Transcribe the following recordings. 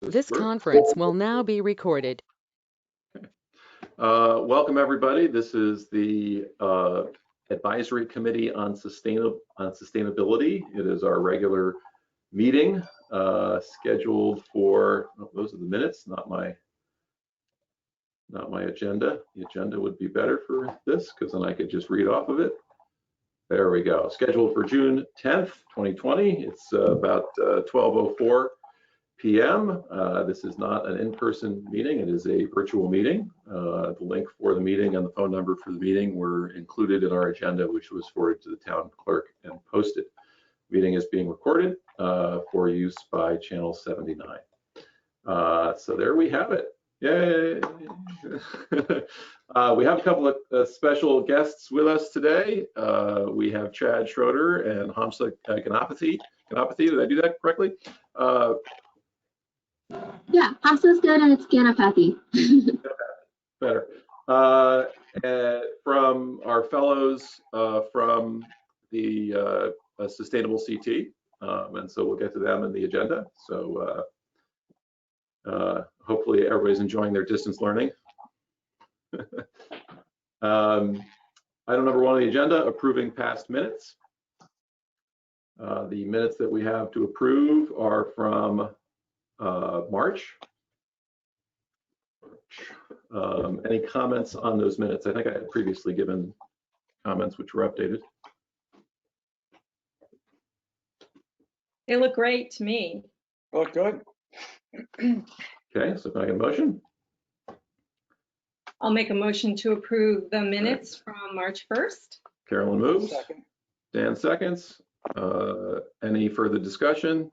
This conference will now be recorded. Welcome, everybody. This is the Advisory Committee on Sustainability. It is our regular meeting scheduled for, oh, those are the minutes, not my agenda. The agenda would be better for this because then I could just read off of it. There we go. Scheduled for June 10th, 2020. It's about 12:04 p.m. This is not an in-person meeting. It is a virtual meeting. The link for the meeting and the phone number for the meeting were included in our agenda, which was forwarded to the town clerk and posted. Meeting is being recorded for use by channel 79. So there we have it. Yay! We have a couple of special guests with us today. We have Chad Schroeder and Hamza Ganapathy. Did I do that correctly? Yeah, Hamza's good and it's Ganapathy. Better. From our fellows from the Sustainable CT, and so we'll get to them in the agenda. So hopefully everybody's enjoying their distance learning. Item number 1 on the agenda, approving past minutes. The minutes that we have to approve are from March. Any comments on those minutes? I think I had previously given comments which were updated. They look great to me. Look good. Okay, so can I get a motion? I'll make a motion to approve the minutes from March 1st. Carolyn moves. Second. Dan seconds. Any further discussion?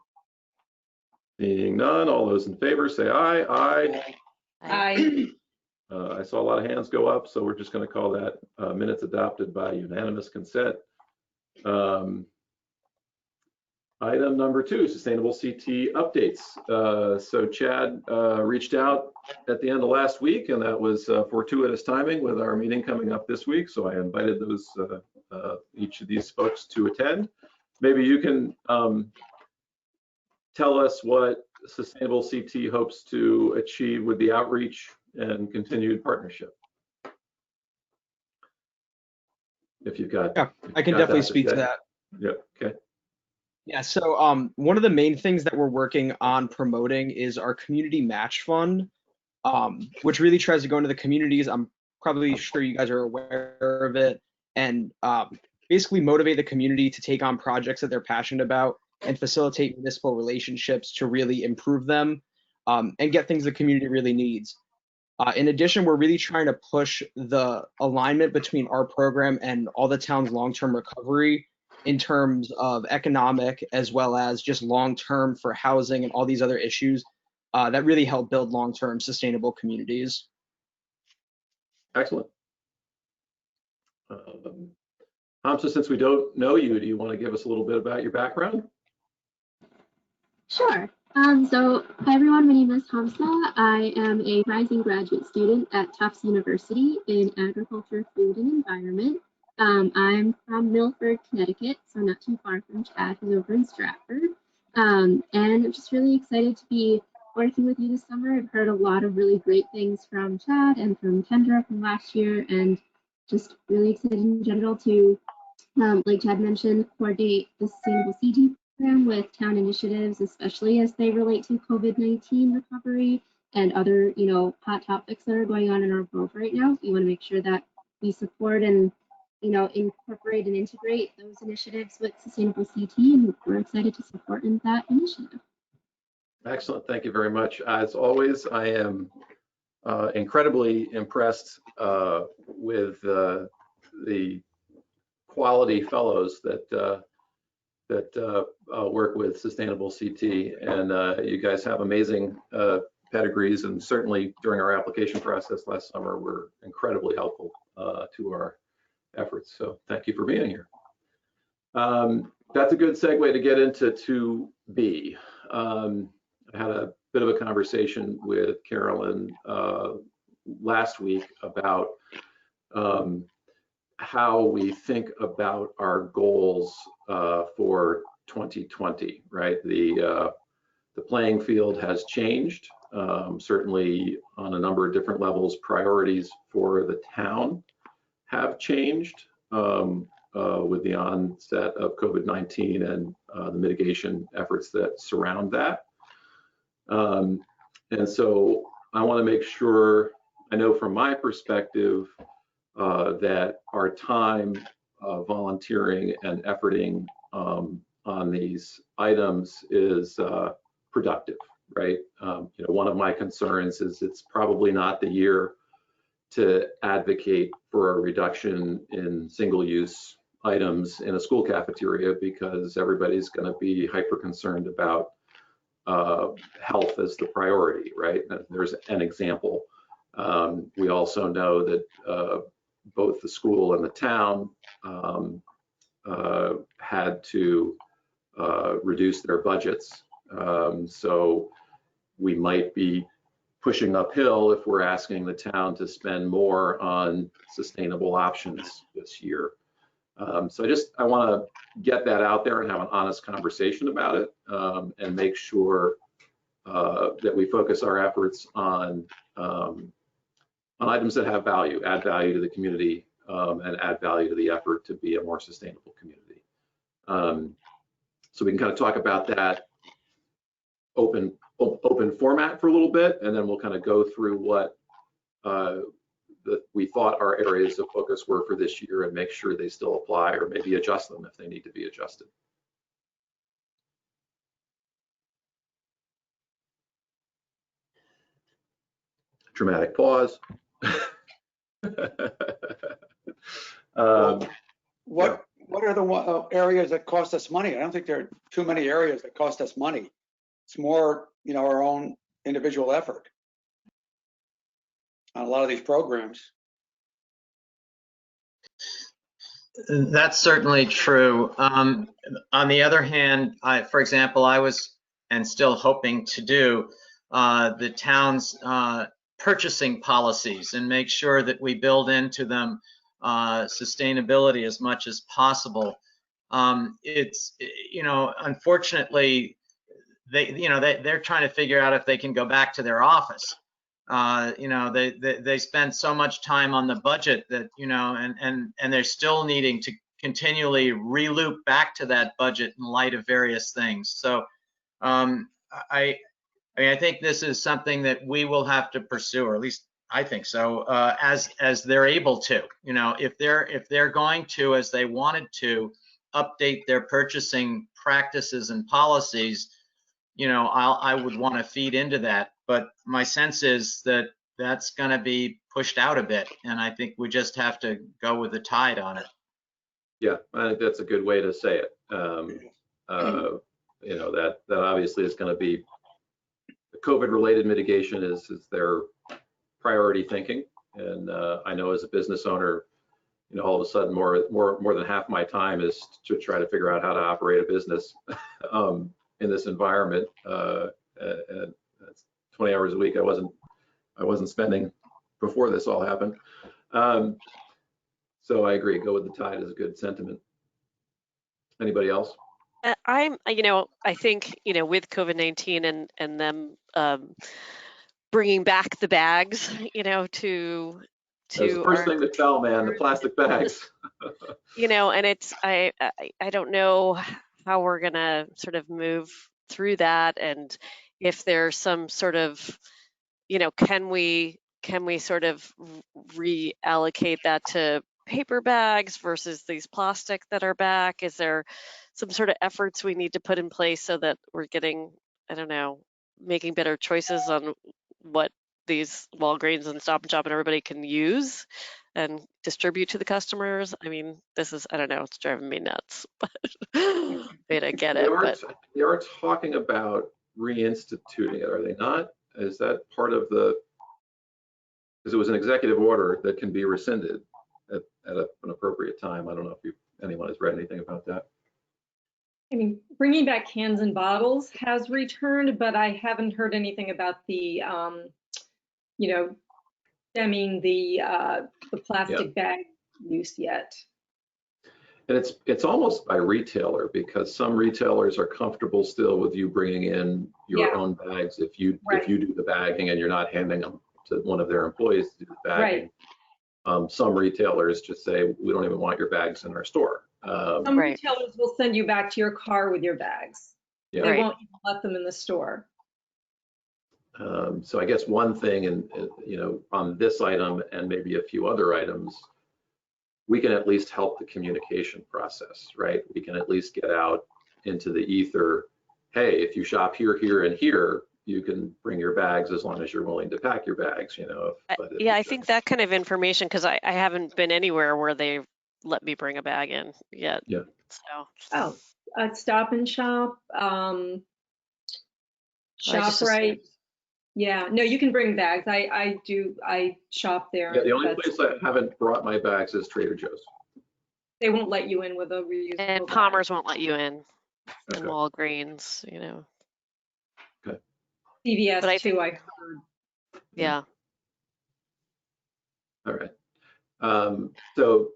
Seeing none, all those in favor say aye. Aye. Aye. I saw a lot of hands go up, so we're just going to call that minutes adopted by unanimous consent. Item number 2, Sustainable CT updates. So Chad reached out at the end of last week, and that was fortuitous timing with our meeting coming up this week. So I invited those each of these folks to attend. Maybe you can tell us what Sustainable CT hopes to achieve with the outreach and continued partnership. If you've got, yeah, I can definitely speak to that. Yep. Okay. Yeah, so one of the main things that we're working on promoting is our community match fund, which really tries to go into the communities. I'm probably sure you guys are aware of it, and basically motivate the community to take on projects that they're passionate about and facilitate municipal relationships to really improve them and get things the community really needs. In addition, we're really trying to push the alignment between our program and all the town's long-term recovery in terms of economic as well as just long-term for housing and all these other issues that really help build long-term sustainable communities. Excellent. Hamza, since we don't know you, do you want to give us a little bit about your background? Sure. So hi everyone, my name is Hamza. I am a rising graduate student at Tufts University in agriculture, food, and environment. I'm from Milford, Connecticut, so not too far from Chad, who's over in Stratford. And I'm just really excited to be working with you this summer. I've heard a lot of really great things from Chad and from Kendra from last year, and just really excited in general to, like Chad mentioned, coordinate the Sustainable CT program with town initiatives, especially as they relate to COVID-19 recovery and other, hot topics that are going on in our world right now. We want to make sure that we support and incorporate and integrate those initiatives with Sustainable CT, and we're excited to support in that initiative. Excellent, thank you very much. As always, I am incredibly impressed with the quality fellows that work with Sustainable CT, and you guys have amazing pedigrees, and certainly during our application process last summer were incredibly helpful to our efforts. So thank you for being here. That's a good segue to get into 2B. I had a bit of a conversation with Carolyn last week about how we think about our goals for 2020, right? The playing field has changed, certainly on a number of different levels. Priorities for the town have changed with the onset of COVID-19 and the mitigation efforts that surround that. And so I want to make sure, I know from my perspective, that our time volunteering and efforting on these items is productive, right? One of my concerns is it's probably not the year to advocate for a reduction in single-use items in a school cafeteria, because everybody's going to be hyper concerned about health as the priority, right? There's an example. We also know that both the school and the town had to reduce their budgets. So we might be pushing uphill if we're asking the town to spend more on sustainable options this year. So I want to get that out there and have an honest conversation about it, and make sure that we focus our efforts on items that have value, add value to the community, and add value to the effort to be a more sustainable community. So we can kind of talk about that open format for a little bit, and then we'll kind of go through what we thought our areas of focus were for this year and make sure they still apply, or maybe adjust them if they need to be adjusted. Dramatic pause. What are the areas that cost us money? I don't think there are too many areas that cost us money. It's more, our own individual effort on a lot of these programs. That's certainly true. On the other hand, for example, I was and still hoping to do the town's purchasing policies and make sure that we build into them sustainability as much as possible. It's, unfortunately, they're trying to figure out if they can go back to their office. They spend so much time on the budget that, and they're still needing to continually re-loop back to that budget in light of various things. So I think this is something that we will have to pursue, or at least I think so, as they're able to. If they're going to, as they wanted to, update their purchasing practices and policies, I would want to feed into that. But my sense is that that's going to be pushed out a bit, and I think we just have to go with the tide on it. Yeah, I think that's a good way to say it. That obviously is going to be COVID-related mitigation is their priority thinking, and I know as a business owner, all of a sudden more than half my time is to try to figure out how to operate a business in this environment. And that's 20 hours a week I wasn't spending before this all happened. So I agree, go with the tide is a good sentiment. Anybody else? I think, with COVID-19 and them bringing back the bags, to That's the first thing that fell, man, the plastic bags. and it's, I don't know how we're gonna sort of move through that, and if there's some sort of, can we sort of reallocate that to paper bags versus these plastic that are back? Is there some sort of efforts we need to put in place so that we're getting, I don't know, making better choices on what these Walgreens and Stop and Shop and everybody can use and distribute to the customers? I mean, this is, I don't know, it's driving me nuts, but I mean, I get it. They are talking about reinstituting it, are they not? Is that part of the, because it was an executive order that can be rescinded at an appropriate time. I don't know if anyone has read anything about that. I mean, bringing back cans and bottles has returned, but I haven't heard anything about the, stemming the plastic bag use yet. And it's almost by retailer, because some retailers are comfortable still with you bringing in your Yeah. own bags if you Right. do the bagging and you're not handing them to one of their employees to do the bagging. Right. Some retailers just say, we don't even want your bags in our store. Some Right. retailers will send you back to your car with your bags. Yeah. They Right. won't even let them in the store. So I guess one thing, and you know, on this item and maybe a few other items, we can at least help the communication process, right? We can at least get out into the ether. Hey, if you shop here, here, and here, you can bring your bags as long as you're willing to pack your bags, you know. Yeah, I think that kind of information, because I haven't been anywhere where they let me bring a bag in yet. Yeah. So Oh, Stop and Shop, I just ShopRite. assumed. Yeah, no, you can bring bags. I shop there. Yeah, the only That's- place I haven't brought my bags is Trader Joe's. They won't let you in with a reusable And bag. Palmer's won't let you in, and Okay. Walgreens, you know. Okay. CVS But I too, think- I heard. Yeah. All right. So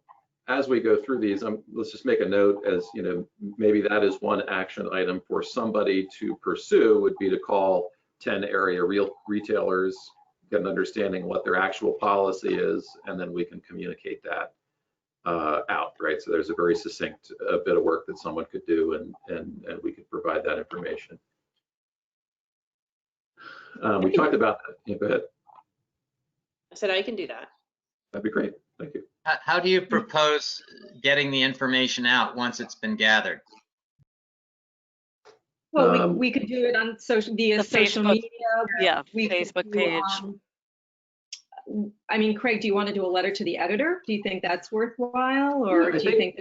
as we go through these, let's just make a note, as you know, maybe that is one action item for somebody to pursue, would be to call 10 area retailers, get an understanding what their actual policy is, and then we can communicate that out, right? So there's a very succinct bit of work that someone could do, and we could provide that information. We talked about that. Yeah, go ahead. I said I can do that. That'd be great. Thank you. How do you propose getting the information out once it's been gathered? Well, we could do it on via The social Facebook- media. Yeah, We could Facebook do, page. I mean, Craig, do you want to do a letter to the editor? Do you think that's worthwhile, or Yeah, do you think?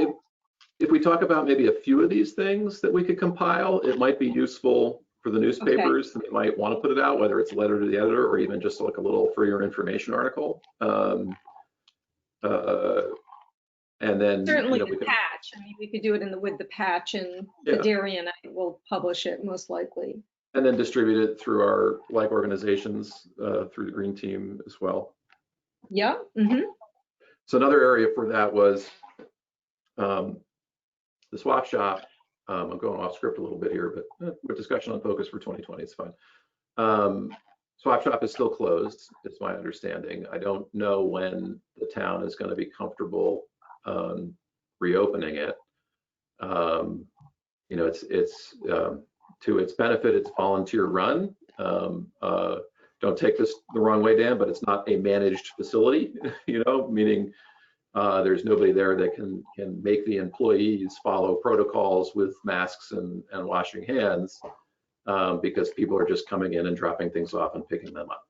If we talk about maybe a few of these things that we could compile, it might be useful for the newspapers, and they might want to put it out, whether it's a letter to the editor or even just like a little for your information article. And then Certainly you know, the patch. I mean, we could do it with the patch, and the Darien will publish it most likely. And then distribute it through our like organizations, through the Green Team as well. Yeah. Mm-hmm. So another area for that was the swap shop. I'm going off script a little bit here, but with discussion on focus for 2020, it's fine. Swap shop is still closed, it's my understanding. I don't know when the town is going to be comfortable reopening it. You know, it's to its benefit, it's volunteer run. Don't take this the wrong way, Dan, but it's not a managed facility, you know, meaning there's nobody there that can make the employees follow protocols with masks and washing hands, because people are just coming in and dropping things off and picking them up.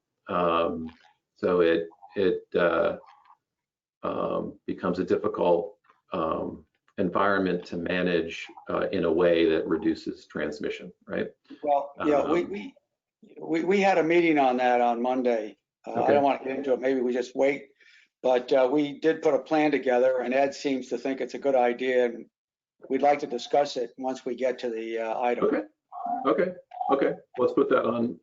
So it becomes a difficult environment to manage in a way that reduces transmission, right? Well, yeah, we had a meeting on that on Monday. Okay. I don't want to get into it. Maybe we just wait. But we did put a plan together, and Ed seems to think it's a good idea, and we'd like to discuss it once we get to the item. Okay. Let's put that on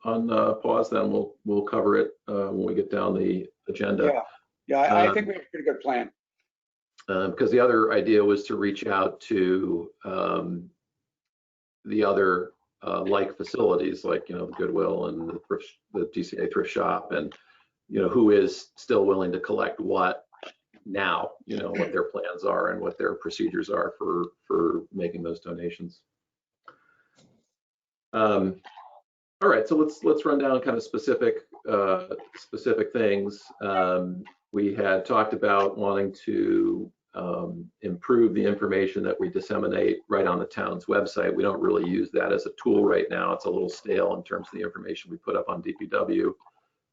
pause. Then we'll cover it when we get down the agenda. Yeah. I think we have a pretty good plan. Because the other idea was to reach out to the other like facilities, like, you know, the Goodwill and the DCA thrift shop, and you know, who is still willing to collect what now, you know, what their plans are and what their procedures are for making those donations. All right, so let's run down kind of specific things. We had talked about wanting to improve the information that we disseminate right on the town's website. We don't really use that as a tool right now. It's a little stale in terms of the information we put up on DPW.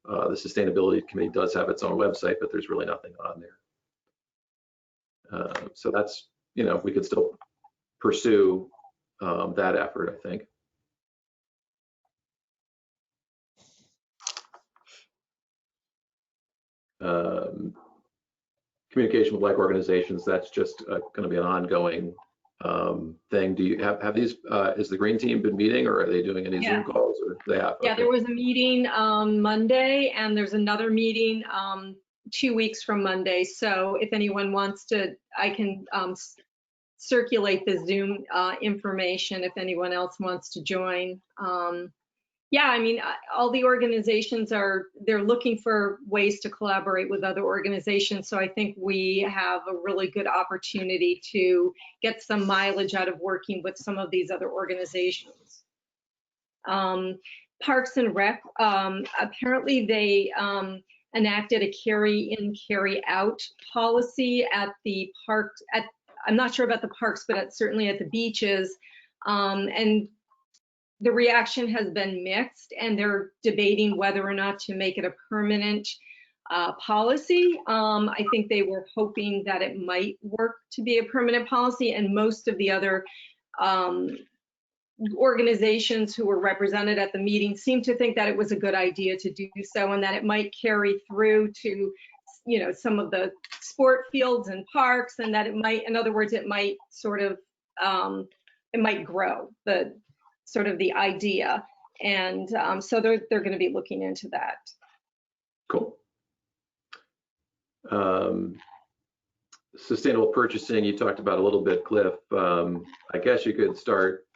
The Sustainability Committee does have its own website, but there's really nothing on there. So that's, you know, we could still pursue that effort, I think. Communication with like organizations, that's just going to be an ongoing thing. Do you have these, is the Green Team been meeting, or are they doing any Zoom calls, or they have? Yeah, Okay. there was a meeting Monday, and there's another meeting 2 weeks from Monday. So if anyone wants to, I can circulate the Zoom information if anyone else wants to join. Yeah, I mean, all the organizations they're looking for ways to collaborate with other organizations. So I think we have a really good opportunity to get some mileage out of working with some of these other organizations. Parks and Rec, apparently they enacted a carry in, carry out policy at the park. I'm not sure about the parks, but certainly at the beaches. And the reaction has been mixed, and they're debating whether or not to make it a permanent policy. I think they were hoping that it might work to be a permanent policy, and most of the other organizations who were represented at the meeting seemed to think that it was a good idea to do so, and that it might carry through to, you know, some of the sport fields and parks, and that it might, in other words, it might sort of, it might grow the sort of the idea. And so they're going to be looking into that. Cool. Sustainable purchasing, you talked about a little bit, Cliff. I guess you could start,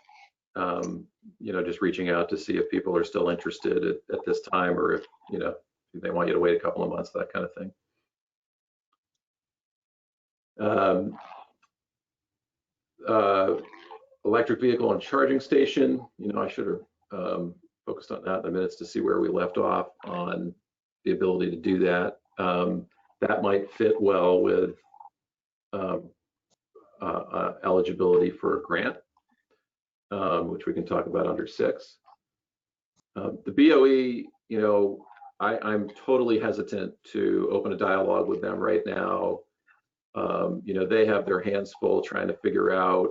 you know, just reaching out to see if people are still interested at this time, or if, you know, if they want you to wait a couple of months, that kind of thing. Electric vehicle and charging station, you know, I should have focused on that in a minute to see where we left off on the ability to do that. That might fit well with eligibility for a grant, which we can talk about under 6. The BOE, you know, I'm totally hesitant to open a dialogue with them right now. You know, they have their hands full trying to figure out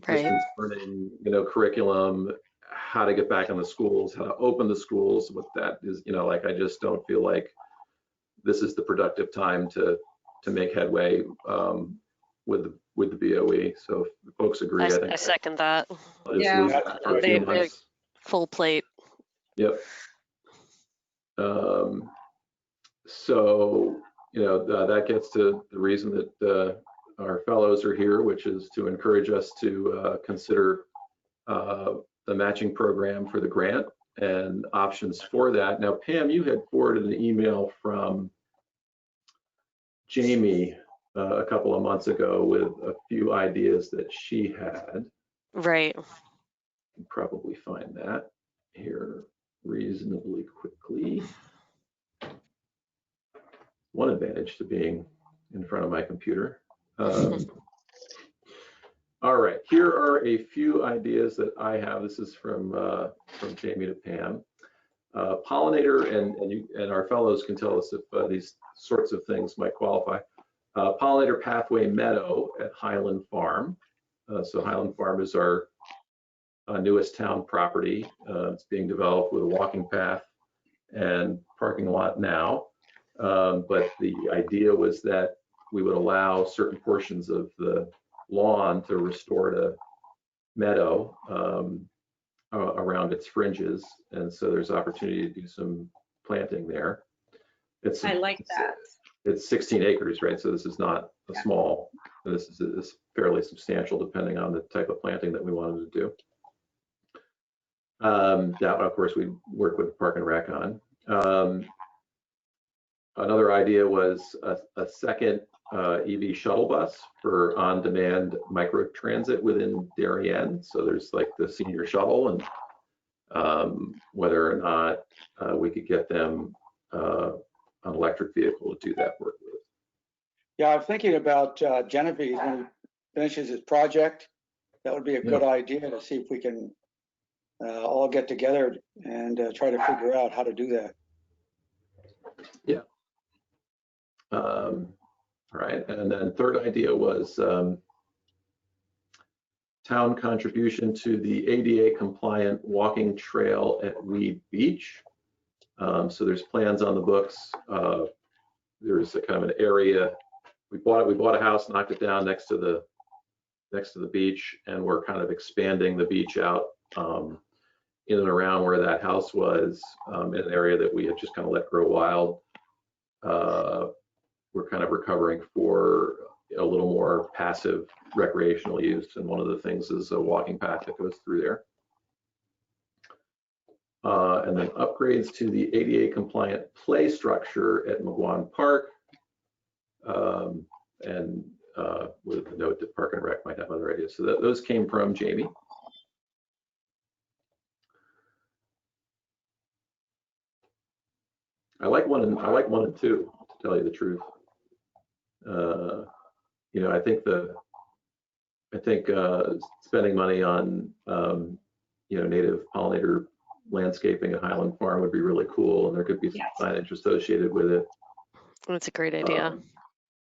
distance learning, you know, curriculum, how to get back in the schools, how to open the schools, what that is, you know, like, I just don't feel like this is the productive time to make headway with the BOE. So if folks agree, I think I second that. Yeah, They're full plate. Yep. So, you know, that gets to the reason that our fellows are here, which is to encourage us to consider the matching program for the grant and options for that. Now, Pam, you had forwarded an email from Jamie a couple of months ago with a few ideas that she had. Right. You can probably find that here reasonably quickly. One advantage to being in front of my computer. All right, here are a few ideas that I have. This is from Jamie to Pam. Pollinator, and our fellows can tell us if these sorts of things might qualify. Pollinator pathway meadow at Highland Farm. So Highland Farm is our newest town property. It's being developed with a walking path and parking lot now. But the idea was that we would allow certain portions of the lawn to restore to meadow around its fringes. And so there's opportunity to do some planting there. I like that. It's 16 acres, right? So this is not a small, this is fairly substantial depending on the type of planting that we wanted to do. That, of course, we work with Park and Rec on. Another idea was a second EV shuttle bus for on-demand microtransit within Darien. So there's like the senior shuttle, and whether or not we could get them an electric vehicle to do that work with. Yeah, I'm thinking about Genevieve when he finishes his project. That would be a good idea to see if we can all get together and try to figure out how to do that. Yeah. All right, and then third idea was town contribution to the ADA compliant walking trail at Weed Beach. So there's plans on the books. There's a kind of an area. We bought a house, knocked it down next to the beach, and we're kind of expanding the beach out in and around where that house was, in an area that we had just kind of let grow wild. We're kind of recovering for a little more passive recreational use. And one of the things is a walking path that goes through there. And then upgrades to the ADA compliant play structure at McGuan Park. And with the note that Park and Rec might have other ideas. So those came from Jamie. I like one and two, to tell you the truth. You know, I think spending money on you know, native pollinator landscaping at Highland Farm would be really cool, and there could be some signage associated with it. That's a great idea.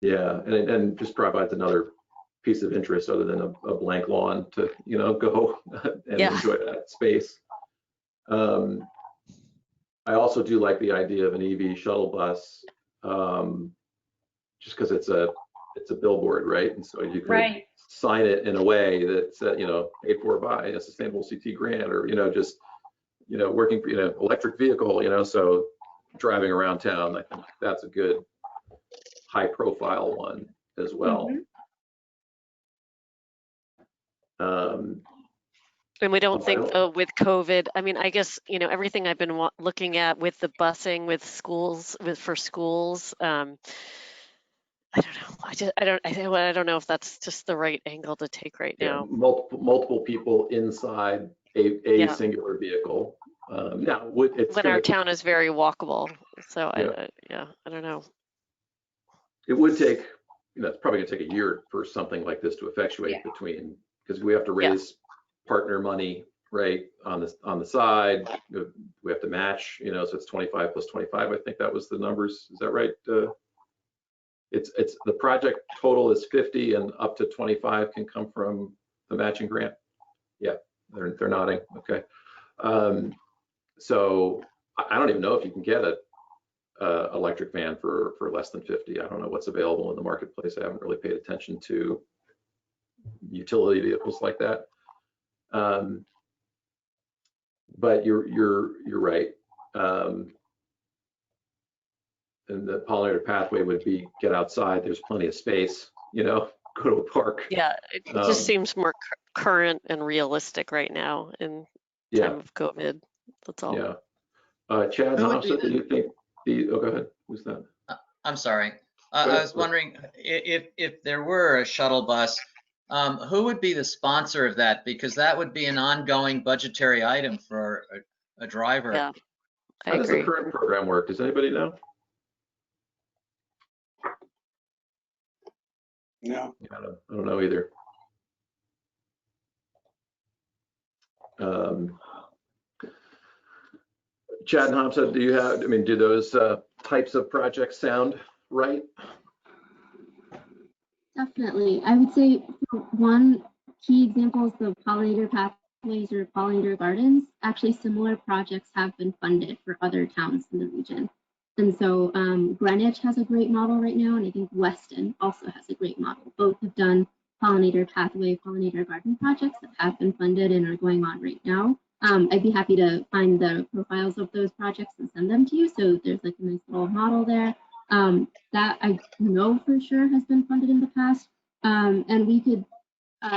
Yeah, and just provides another piece of interest other than a blank lawn to, you know, go and enjoy that space. I also do like the idea of an EV shuttle bus, just because it's a billboard, right? And so you can sign it in a way that's you know, paid for by a sustainable CT grant, or, you know, just, you know, working for, you know, electric vehicle, you know, so driving around town, I think that's a good high profile one as well. And we don't think, though, with COVID, I mean, I guess, you know, everything I've been looking at with the busing with schools, for schools, I don't know if that's just the right angle to take right now. Multiple people inside a singular vehicle. Now, when our town is very walkable, so I don't know. It would take, you know, it's probably gonna take a year for something like this to effectuate between, because we have to raise partner money, right, on the side. We have to match, you know, so it's 25 plus 25. I think that was the numbers. Is that right? It's the project total is 50, and up to 25 can come from the matching grant. Yeah, they're nodding. Okay. So I don't even know if you can get a electric van for less than 50. I don't know what's available in the marketplace. I haven't really paid attention to utility vehicles like that. But you're right. And the pollinator pathway would be get outside. There's plenty of space, you know, go to a park. Yeah, it just seems more current and realistic right now in time of COVID. That's all. Yeah. Chad, Hofstad, do you think oh, go ahead. Who's that? I'm sorry. I was wondering if there were a shuttle bus, who would be the sponsor of that? Because that would be an ongoing budgetary item for a driver. Yeah, I agree. How does the current program work? Does anybody know? No. I don't know either. Chad and Hamza, do you have, I mean, do those types of projects sound right? Definitely. I would say one key example is the pollinator pathways or pollinator gardens. Actually, similar projects have been funded for other towns in the region. And so Greenwich has a great model right now, and I think Weston also has a great model. Both have done pollinator pathway, pollinator garden projects that have been funded and are going on right now. I'd be happy to find the profiles of those projects and send them to you. So there's like a nice little model there that I know for sure has been funded in the past. And we could,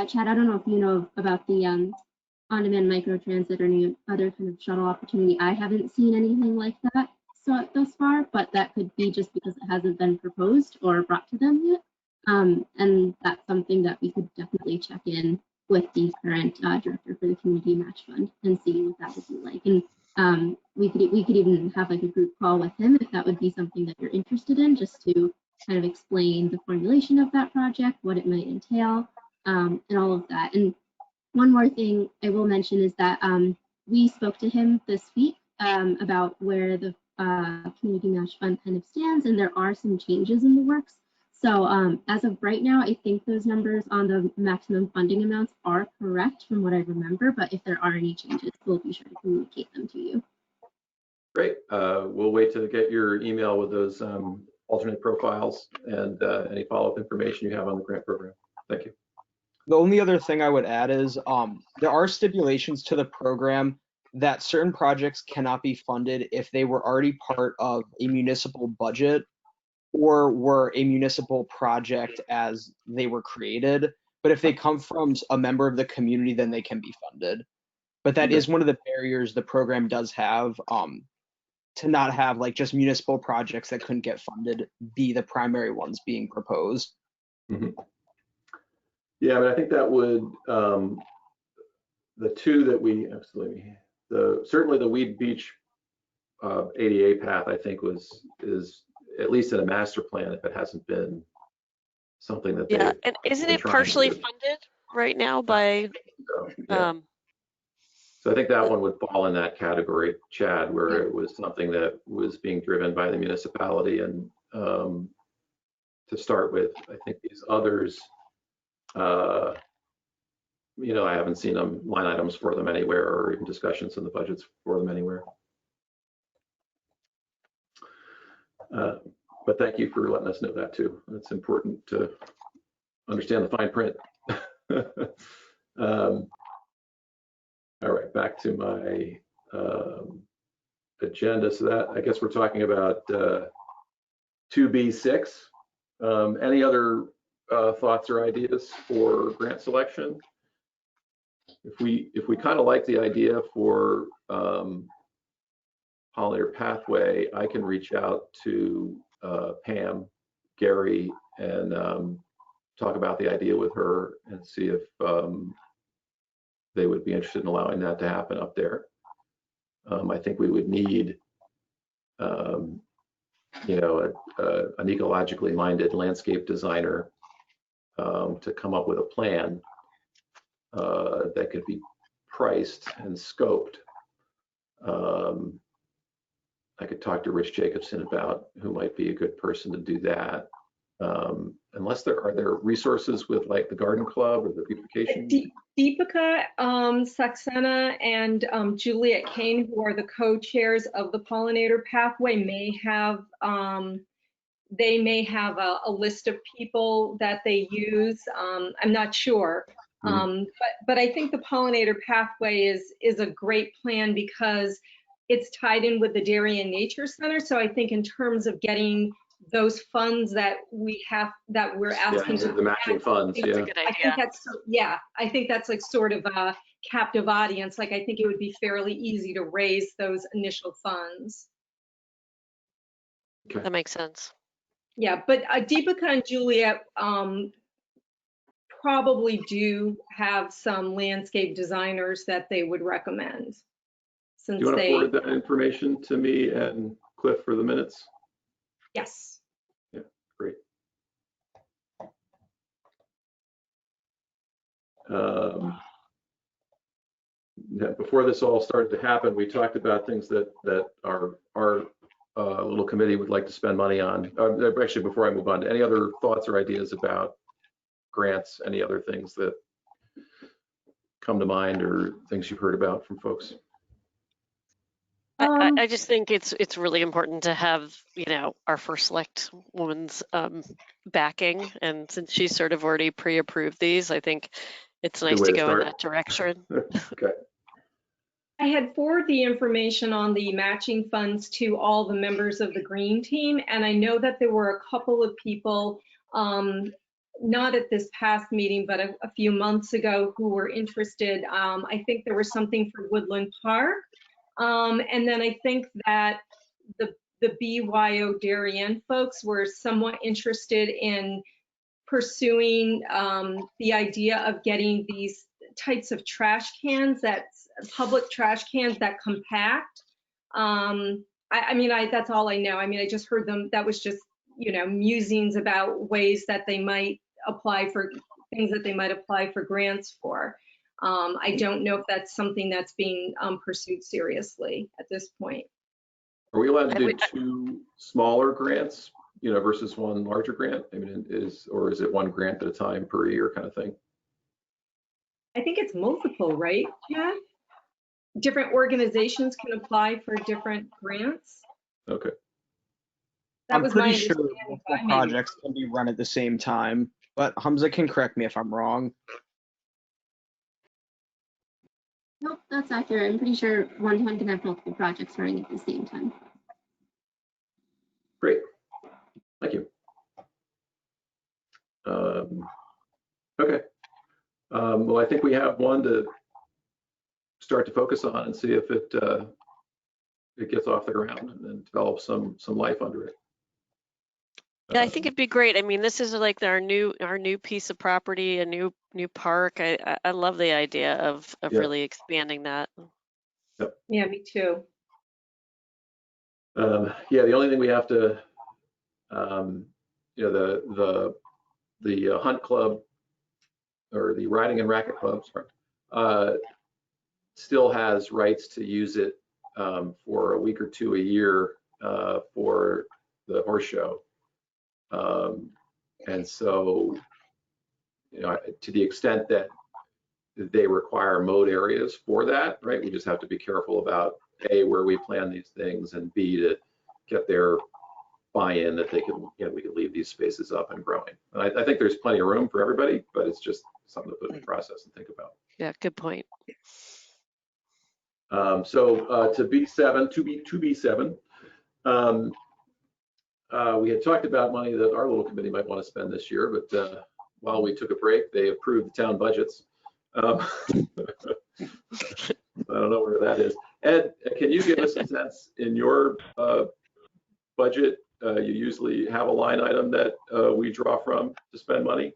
Chad, I don't know if you know about the on-demand microtransit or any other kind of shuttle opportunity. I haven't seen anything like that thus far, but that could be just because it hasn't been proposed or brought to them yet. And that's something that we could definitely check in with the current director for the Community Match Fund and see what that would be like. And we could even have like a group call with him if that would be something that you're interested in, just to kind of explain the formulation of that project, what it might entail, and all of that. And one more thing I will mention is that we spoke to him this week about where the Community Match Fund kind of stands, and there are some changes in the works. So as of right now, I think those numbers on the maximum funding amounts are correct from what I remember, but if there are any changes, we'll be sure to communicate them to you. Great. We'll wait to get your email with those alternate profiles and any follow-up information you have on the grant program. Thank you. The only other thing I would add is there are stipulations to the program that certain projects cannot be funded if they were already part of a municipal budget or were a municipal project as they were created. But if they come from a member of the community, then they can be funded. But that is one of the barriers the program does have, to not have like just municipal projects that couldn't get funded be the primary ones being proposed. Mhm. Yeah, I mean, I think that would, the two that we, absolutely, certainly the Weed Beach ADA path, I think is at least in a master plan, if it hasn't been something that Yeah, they've and isn't been it trying to partially do. funded right now by, So, yeah. So I think that one would fall in that category, Chad, where it was something that was being driven by the municipality. And to start with, I think these others, I haven't seen them line items for them anywhere, or even discussions in the budgets for them anywhere. But thank you for letting us know that too. It's important to understand the fine print. All right, back to my agenda. So that, I guess we're talking about 2B6. Any other thoughts or ideas for grant selection? If we kind of like the idea for pollinator pathway, I can reach out to Pam, Gary, and talk about the idea with her and see if they would be interested in allowing that to happen up there. I think we would need, an ecologically minded landscape designer to come up with a plan that could be priced and scoped. I could talk to Rich Jacobson about who might be a good person to do that. Unless are there resources with like the Garden Club or the beautification? Deepika Saxena and Juliet Kane, who are the co-chairs of the Pollinator Pathway, may have a list of people that they use. I'm not sure, but I think the Pollinator Pathway is a great plan because it's tied in with the Darien Nature Center. So I think in terms of getting those funds that we're asking the matching funds. That's a good idea. I think that's like sort of a captive audience. Like I think it would be fairly easy to raise those initial funds. Okay. That makes sense. Yeah, but Deepika and Juliet probably do have some landscape designers that they would recommend. Do you want to forward that information to me and Cliff for the minutes? Yes. Yeah, great. Before this all started to happen, we talked about things that our little committee would like to spend money on. Actually, before I move on, any other thoughts or ideas about grants? Any other things that come to mind or things you've heard about from folks? I just think it's really important to have, our first select woman's backing. And since she's sort of already pre-approved these, I think it's nice to go in that direction. Okay. I had forwarded the information on the matching funds to all the members of the Green Team. And I know that there were a couple of people, not at this past meeting, but a few months ago who were interested. I think there was something for Woodland Park. And then I think that the BYO Darien folks were somewhat interested in pursuing the idea of getting these types of trash cans, public trash cans that compact. That's all I know. I just heard them, that was just, musings about ways that they might apply for things that they might apply for grants for. I don't know if that's something that's being pursued seriously at this point. Are we allowed to do two smaller grants, versus one larger grant? Is it one grant at a time per year kind of thing? I think it's multiple, right, Chad? Different organizations can apply for different grants. Okay. I'm pretty sure multiple projects can be run at the same time, but Hamza can correct me if I'm wrong. Nope, that's accurate. I'm pretty sure one time can have multiple projects running at the same time. Great. Thank you. Okay. Well, I think we have one to start to focus on and see if it gets off the ground and then develop some life under it. Yeah, I think it'd be great. I mean, this is like our new piece of property, a new park. I love the idea of Yeah. really expanding that. Yep. Yeah, me too. Yeah, the only thing we have to, you know, the hunt club or the riding and racket club, sorry, still has rights to use it for a week or two a year for the horse show. And so, you know, to the extent that they require mowed areas for that, right? We just have to be careful about A, where we plan these things, and B, to get their buy-in that they can, you know, we can leave these spaces up and growing. And I think there's plenty of room for everybody, but it's just something to put in the process and think about. Yeah, good point. So to B7, we had talked about money that our little committee might want to spend this year, but while we took a break, they approved the town budgets. I don't know where that is. Ed, can you give us a sense in your budget? You usually have a line item that we draw from to spend money.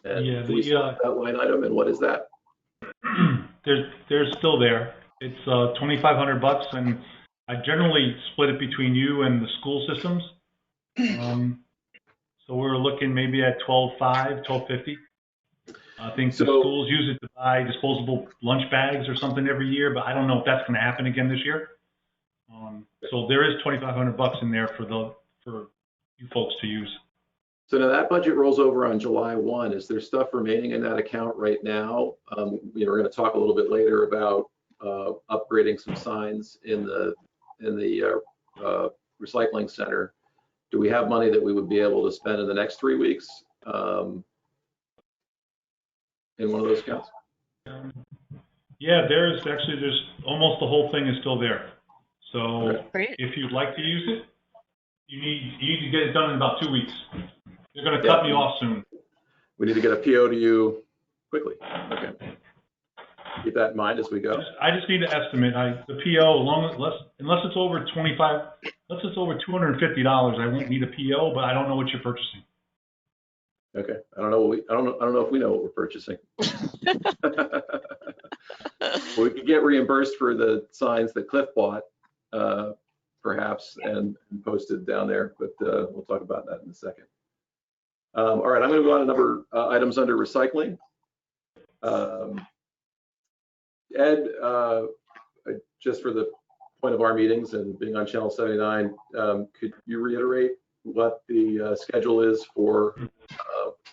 And Yeah, can we start that line item, and what is that? They're still there. It's $2,500, and I generally split it between you and the school systems. So we're looking maybe at $12,500, $12,50. I think the schools use it to buy disposable lunch bags or something every year, but I don't know if that's going to happen again this year. So there is $2,500 in there for you folks to use. So now that budget rolls over on July 1. Is there stuff remaining in that account right now? You know, we're going to talk a little bit later about upgrading some signs in the recycling center. Do we have money that we would be able to spend in the next 3 weeks in one of those accounts? Yeah, there's almost the whole thing is still there. So Great. if you'd like to use it, you need to get it done in about 2 weeks. They're going to cut me off soon. We need to get a PO to you quickly. Okay. Keep that in mind as we go. I just need to estimate. The PO, unless it's over unless it's over $250, I won't need a PO, but I don't know what you're purchasing. Okay. I don't know if we know what we're purchasing. We could get reimbursed for the signs that Cliff bought, perhaps, and posted down there, but we'll talk about that in a second. All right, I'm going to go on to number items under recycling. Ed, just for the point of our meetings and being on Channel 79, could you reiterate what the schedule is for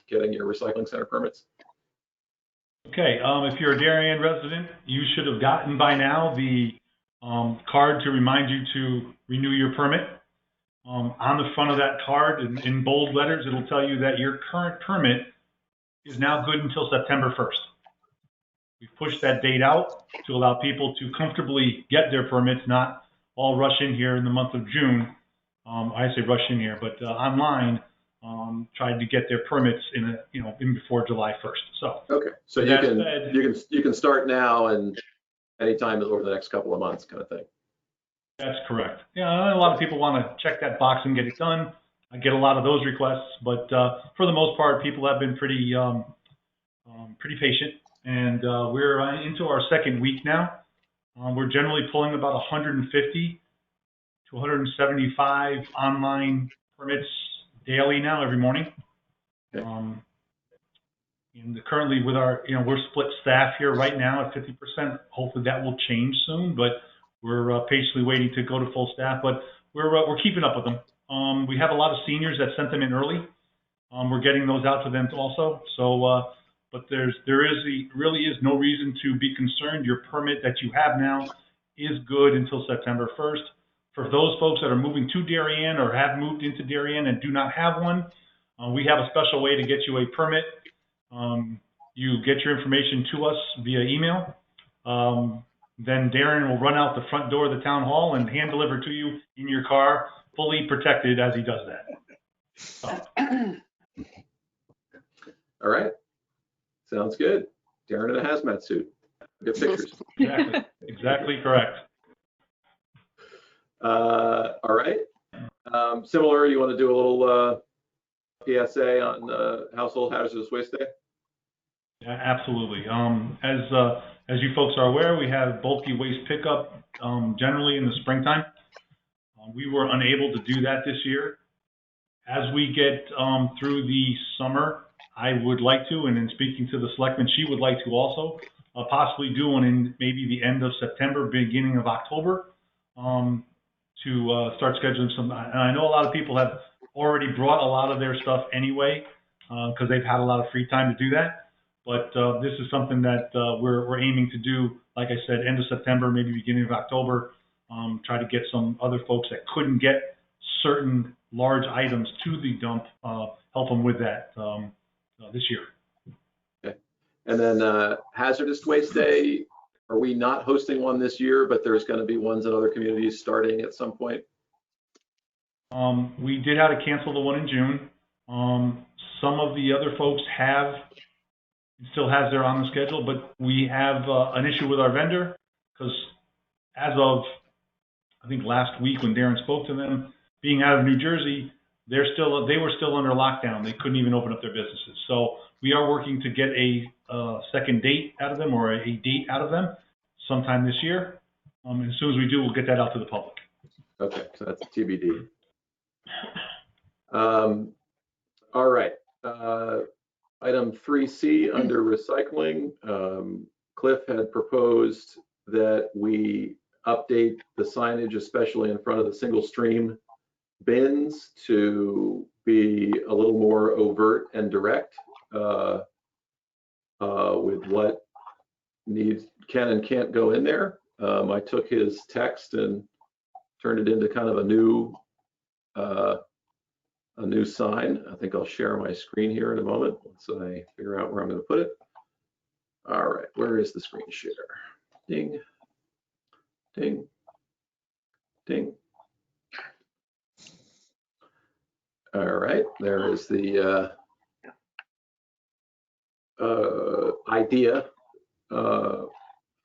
getting your recycling center permits? Okay, if you're a Darien resident, you should have gotten by now the card to remind you to renew your permit. On the front of that card, in bold letters, it'll tell you that your current permit is now good until September 1st. We've pushed that date out to allow people to comfortably get their permits, not all rush in here in the month of June. I say rush in here, but online, tried to get their permits in before July 1st. So okay, so you can start now and anytime over the next couple of months, kind of thing. That's correct. Yeah, a lot of people want to check that box and get it done. I get a lot of those requests, but for the most part, people have been pretty patient, and we're into our second week now. We're generally pulling about 150 to 175 online permits daily now, every morning. Okay. And currently with our, we're split staff here right now at 50%. Hopefully that will change soon, but we're patiently waiting to go to full staff, but we're keeping up with them. We have a lot of seniors that sent them in early. We're getting those out to them also. So, but there really is no reason to be concerned. Your permit that you have now is good until September 1st. For those folks that are moving to Darien or have moved into Darien and do not have one, we have a special way to get you a permit. You get your information to us via email. Then Darren will run out the front door of the town hall and hand deliver to you in your car, fully protected as he does that. So. All right. Sounds good. Darren in a hazmat suit. Good pictures. Exactly correct. All right. Similar, you want to do a little PSA on Household Hazardous Waste Day? Yeah, absolutely. As you folks are aware, we have bulky waste pickup generally in the springtime. We were unable to do that this year. As we get through the summer, I would like to, and in speaking to the selectman, she would like to also possibly do one in maybe the end of September, beginning of October, to start scheduling some. And I know a lot of people have already brought a lot of their stuff anyway, because they've had a lot of free time to do that. But this is something that we're aiming to do, like I said, end of September, maybe beginning of October. Try to get some other folks that couldn't get certain large items to the dump, help them with that this year. Okay. And then Hazardous Waste Day, are we not hosting one this year, but there's going to be ones in other communities starting at some point? We did have to cancel the one in June. Some of the other folks still has their on the schedule, but we have an issue with our vendor because as of, I think last week when Darren spoke to them, being out of New Jersey, they were still under lockdown. They couldn't even open up their businesses. So we are working to get a second date out of them, or a date out of them sometime this year. As soon as we do, we'll get that out to the public. Okay, so that's TBD. All right. Item 3C under recycling, Cliff had proposed that we update the signage, especially in front of the single stream bins, to be a little more overt and direct with what can and can't go in there. I took his text and turned it into kind of a new sign. I think I'll share my screen here in a moment once I figure out where I'm going to put it. All right, where is the screen share? Ding, ding, ding. All right, there is the idea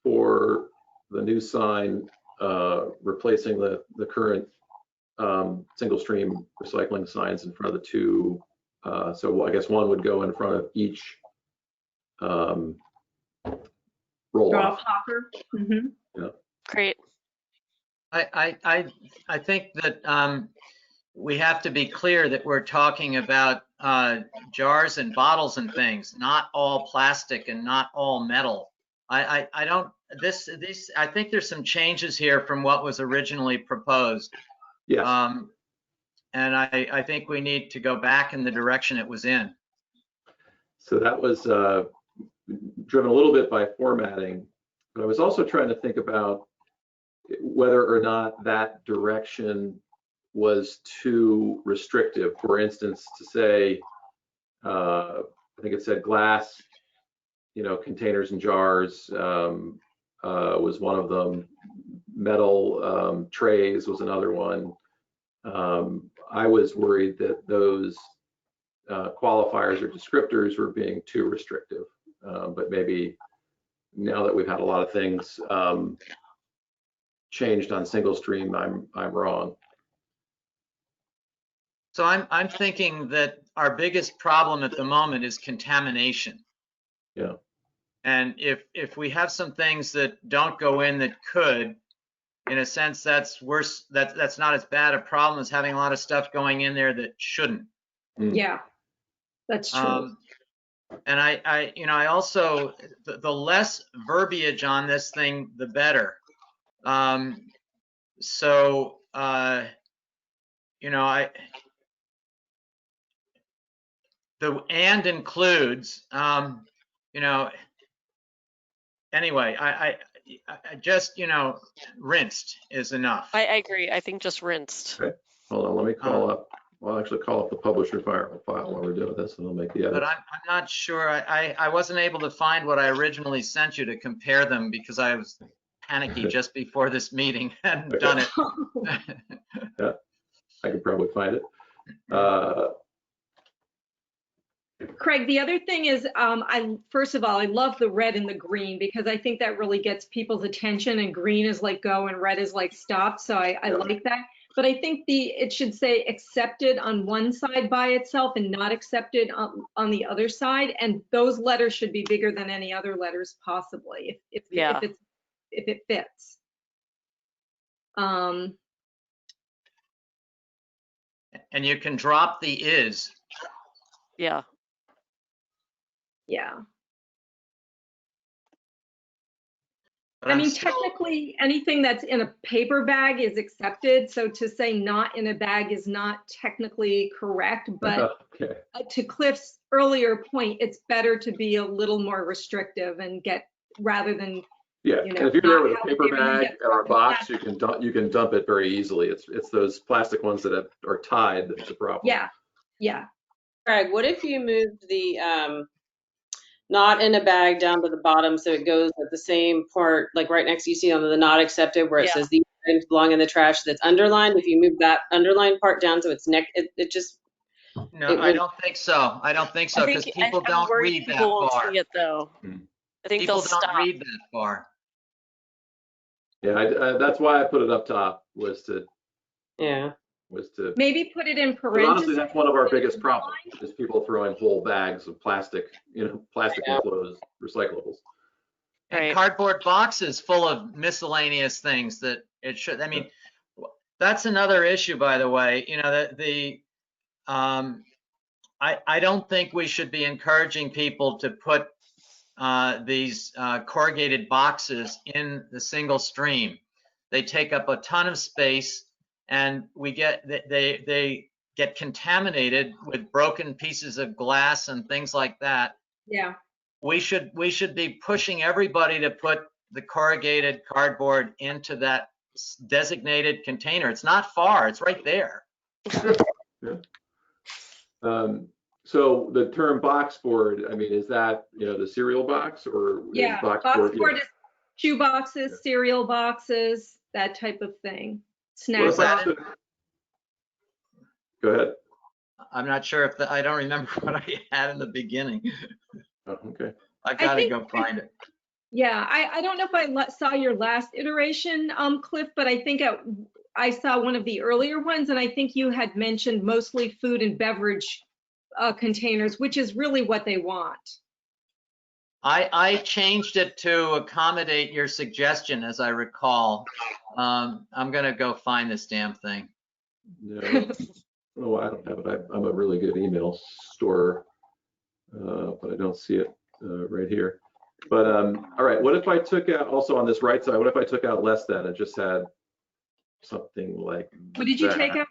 for the new sign replacing the current single stream recycling signs in front of the two. So I guess one would go in front of each roll off. Hopper. Mm-hmm. Yeah. Great. I think that we have to be clear that we're talking about jars and bottles and things, not all plastic and not all metal. I think there's some changes here from what was originally proposed. Yes. And I think we need to go back in the direction it was in. So that was driven a little bit by formatting, but I was also trying to think about whether or not that direction was too restrictive. For instance, to say, I think it said glass, containers and jars was one of them. Metal trays was another one. I was worried that those qualifiers or descriptors were being too restrictive, but maybe now that we've had a lot of things changed on single stream, I'm wrong. So I'm thinking that our biggest problem at the moment is contamination. Yeah. And if we have some things that don't go in that could, in a sense, that's worse. That's not as bad a problem as having a lot of stuff going in there that shouldn't. Yeah, that's true. And I also, the less verbiage on this thing, the better. The and includes, anyway, I just, rinsed is enough. I agree. I think just rinsed. Okay, hold on, let me call up. Well, actually call up the publisher file while we're doing this, and I'll make the edit. But I'm not sure. I wasn't able to find what I originally sent you to compare them because I was panicky just before this meeting. Hadn't done it. Yeah, I could probably find it. Craig, the other thing is, first of all, I love the red and the green because I think that really gets people's attention, and green is like go and red is like stop. So I like that. But I think it should say accepted on one side by itself and not accepted on the other side. And those letters should be bigger than any other letters possibly if it fits. And you can drop the is. Yeah. Yeah. But I mean, technically, anything that's in a paper bag is accepted. So to say not in a bag is not technically correct. But okay. To Cliff's earlier point, it's better to be a little more restrictive and rather than Yeah, you know, and if you're there with not a have it paper there, you bag get or a fucking box, plastic. you can dump it very easily. It's those plastic ones that are tied that's the problem. Yeah. Craig, what if you moved the not in a bag down to the bottom so it goes at the same part, like right next to you see on the not accepted where it says these items belong in the trash that's underlined. If you move that underlined part down so it's it just No, I don't think so. I don't think so because people I'm don't worried read that people won't far. see it though. I think People they'll don't stop. read that far. Yeah, that's why I put it up top was to maybe put it in but parentheses. honestly, that's one of our biggest problems is people throwing whole bags of plastic, plastic enclosed recyclables. And cardboard boxes full of miscellaneous things that it should, I mean, that's another issue, by the way, I don't think we should be encouraging people to put these corrugated boxes in the single stream. They take up a ton of space and they get contaminated with broken pieces of glass and things like that. Yeah. We should be pushing everybody to put the corrugated cardboard into that designated container. It's not far, it's right there. Yeah. So the term box board, I mean, is that, the cereal box or is box board? Is shoe boxes, cereal boxes, that type of thing. Snack box. Go ahead. I'm not sure if I don't remember what I had in the beginning. Oh, okay. I gotta go find it. Yeah, I don't know if I saw your last iteration, Cliff, but I think I saw one of the earlier ones, and I think you had mentioned mostly food and beverage containers, which is really what they want. I changed it to accommodate your suggestion, as I recall. I'm gonna go find this damn thing. No, oh, I don't have it. I'm a really good email storer, but I don't see it right here. But all right, what if I took out, also on this right side, what if I took out less than and just had something like what did you take out,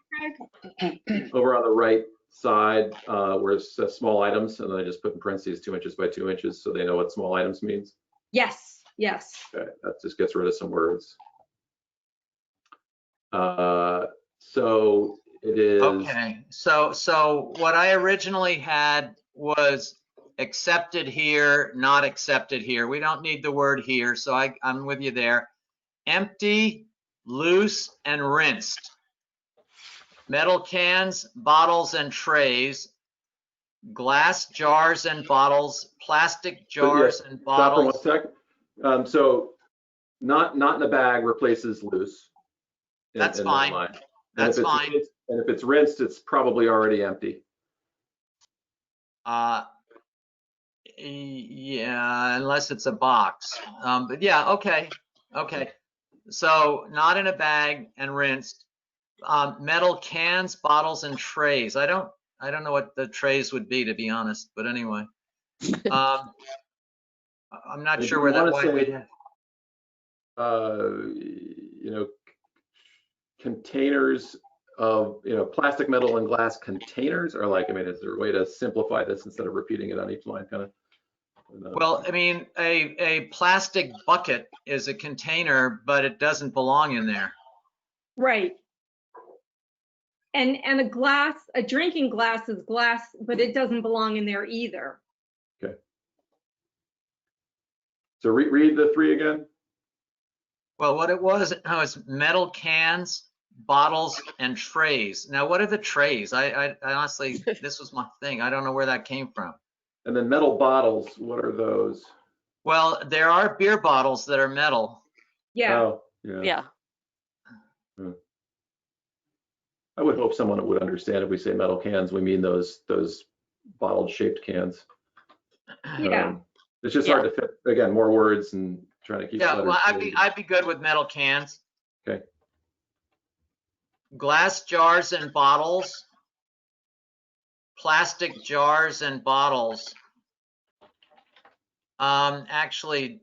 Craig? Over on the right side where it says small items, and then I just put in parentheses 2 inches by 2 inches so they know what small items means. Yes. Okay, that just gets rid of some words. So it is. Okay, so what I originally had was accepted here, not accepted here. We don't need the word here, so I'm with you there. Empty, loose, and rinsed. Metal cans, bottles, and trays. Glass jars and bottles, plastic jars and bottles. Stop for 1 sec. So not in a bag replaces loose. That's fine. That's fine. And if it's rinsed, it's probably already empty. Yeah, unless it's a box. But yeah, okay. So not in a bag and rinsed. Metal cans, bottles, and trays. I don't know what the trays would be, to be honest. But anyway, I'm not sure where that would. Containers of plastic, metal, and glass containers, or like, I mean, is there a way to simplify this instead of repeating it on each line, kind of? Well, I mean, a plastic bucket is a container, but it doesn't belong in there. Right. And a drinking glass is glass, but it doesn't belong in there either. Okay. So read the three again. Well, what it was metal cans, bottles, and trays. Now, what are the trays? I honestly, this was my thing. I don't know where that came from. And then metal bottles, what are those? Well, there are beer bottles that are metal. Yeah, Oh, yeah. Yeah. I would hope someone would understand if we say metal cans, we mean those bottled shaped cans. yeah. It's just Yeah. hard to fit, again, more words and trying to keep Yeah, letters. well, clean. I'd be good with metal cans. Okay. Glass jars and bottles. Plastic jars and bottles. Actually,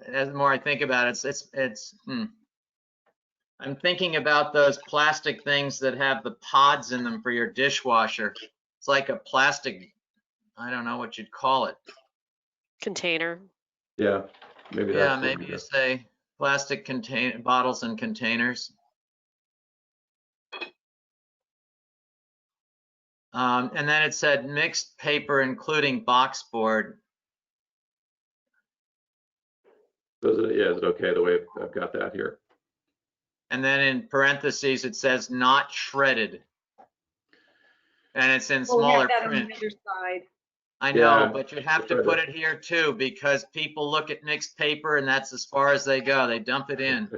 as the more I think about it, I'm thinking about those plastic things that have the pods in them for your dishwasher. It's like a plastic, I don't know what you'd call it. Container. Yeah, maybe Yeah, that's maybe you say plastic bottles and containers. And then it said mixed paper, including box board. yeah, is it okay the way I've got that here? And then in parentheses, it says not shredded. And it's in Well, we have smaller that on print. the other side. I know, Yeah, but you have to put it here too, because people look at mixed paper and that's as far as they go. They dump it in.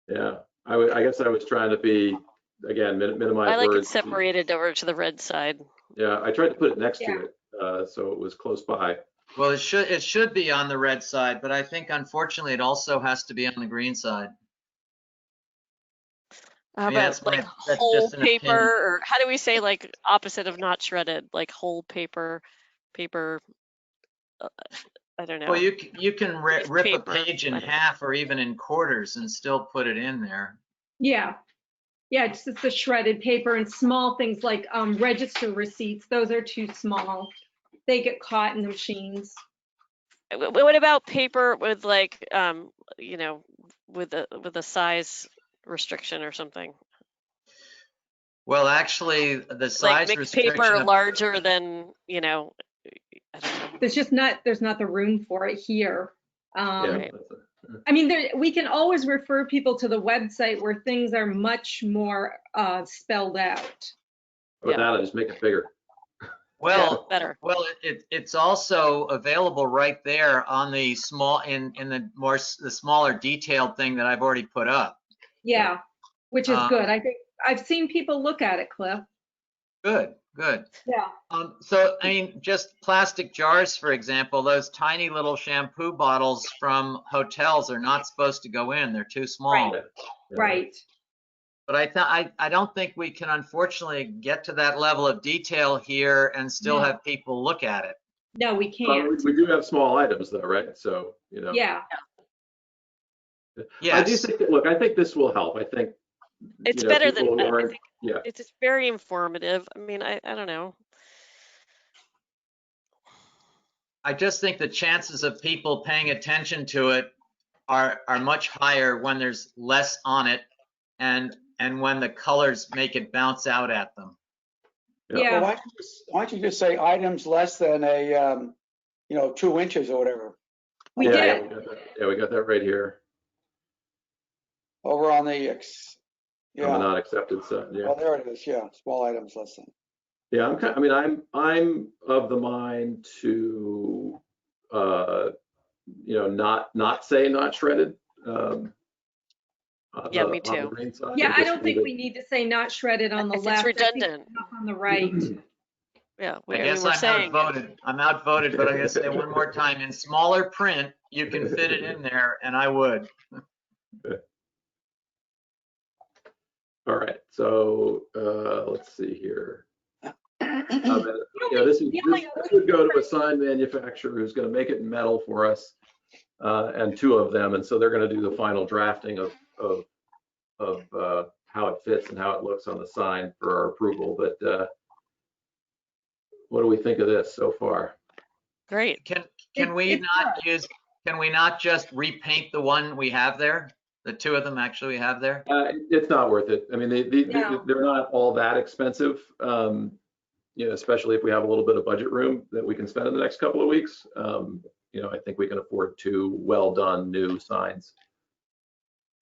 Yeah, I guess I was trying to be, again, minimize I like it words. separated over to the red side. Yeah, I tried to put it next Yeah. to it, so it was close by. Well, it should be on the red side, but I think unfortunately it also has to be on the green side. How mean, that's about like that's whole just an paper, opinion. or how do we say like opposite of not shredded, like whole paper, I don't know. Well, you can rip a Paper, page in I don't know. half or even in quarters and still put it in there. Yeah. Yeah, it's the shredded paper and small things like register receipts. Those are too small. They get caught in the machines. What about paper with like, you know, with a size restriction or something? Well, actually, the Like size mixed restriction paper of, larger than, you know, I don't know. There's not the room for it here. Yeah, Right. I mean, we can always refer people to the website where things are much more spelled out. with Yeah. that, I just make it bigger. well, Better. well, it's also available right there on the the smaller detailed thing that I've already put up. Yeah, which is good. I think I've seen people look at it, Cliff. Good. Yeah. So, I mean, just plastic jars, for example, those tiny little shampoo bottles from hotels are not supposed to go in. They're too small. Right. Yeah. Right. But I don't think we can unfortunately get to that level of detail here and still No. have people look at it. No, we can't. We do have small items though, right? So, you know. Yeah. Yes. I do think look, I think this will help. I think It's you know, better people than, who I aren't- think yeah. it's just very informative. I mean, I don't know. I just think the chances of people paying attention to it are much higher when there's less on it and when the colors make it bounce out at them. Yeah. Well, why don't you just say items less than 2 inches or whatever? We Yeah, did. we got that. Yeah, we got that right here Over on the, on the yeah, not accepted side. Yeah. oh, there it is, yeah, small items less than. Yeah, I'm of the mind to, not say not shredded. Yeah, On me the too. green side. Yeah, I Just don't think leave we need to say not shredded on the It's left. I think redundant. enough on the right. Yeah, I guess we're I'm saying it. outvoted. I'm outvoted, but I'm gonna say one more time, in smaller print, you can fit it in there, and I would. All right, so let's see here. This would go to a sign manufacturer who's going to make it in metal for us, and 2 of them, and so they're going to do the final drafting of how it fits and how it looks on the sign for our approval. But what do we think of this so far? Great. Can we not just repaint the one we have there? The 2 of them actually we have there? It's not worth it. I mean, they're not all that expensive. Especially if we have a little bit of budget room that we can spend in the next couple of weeks. I think we can afford 2 well done new signs.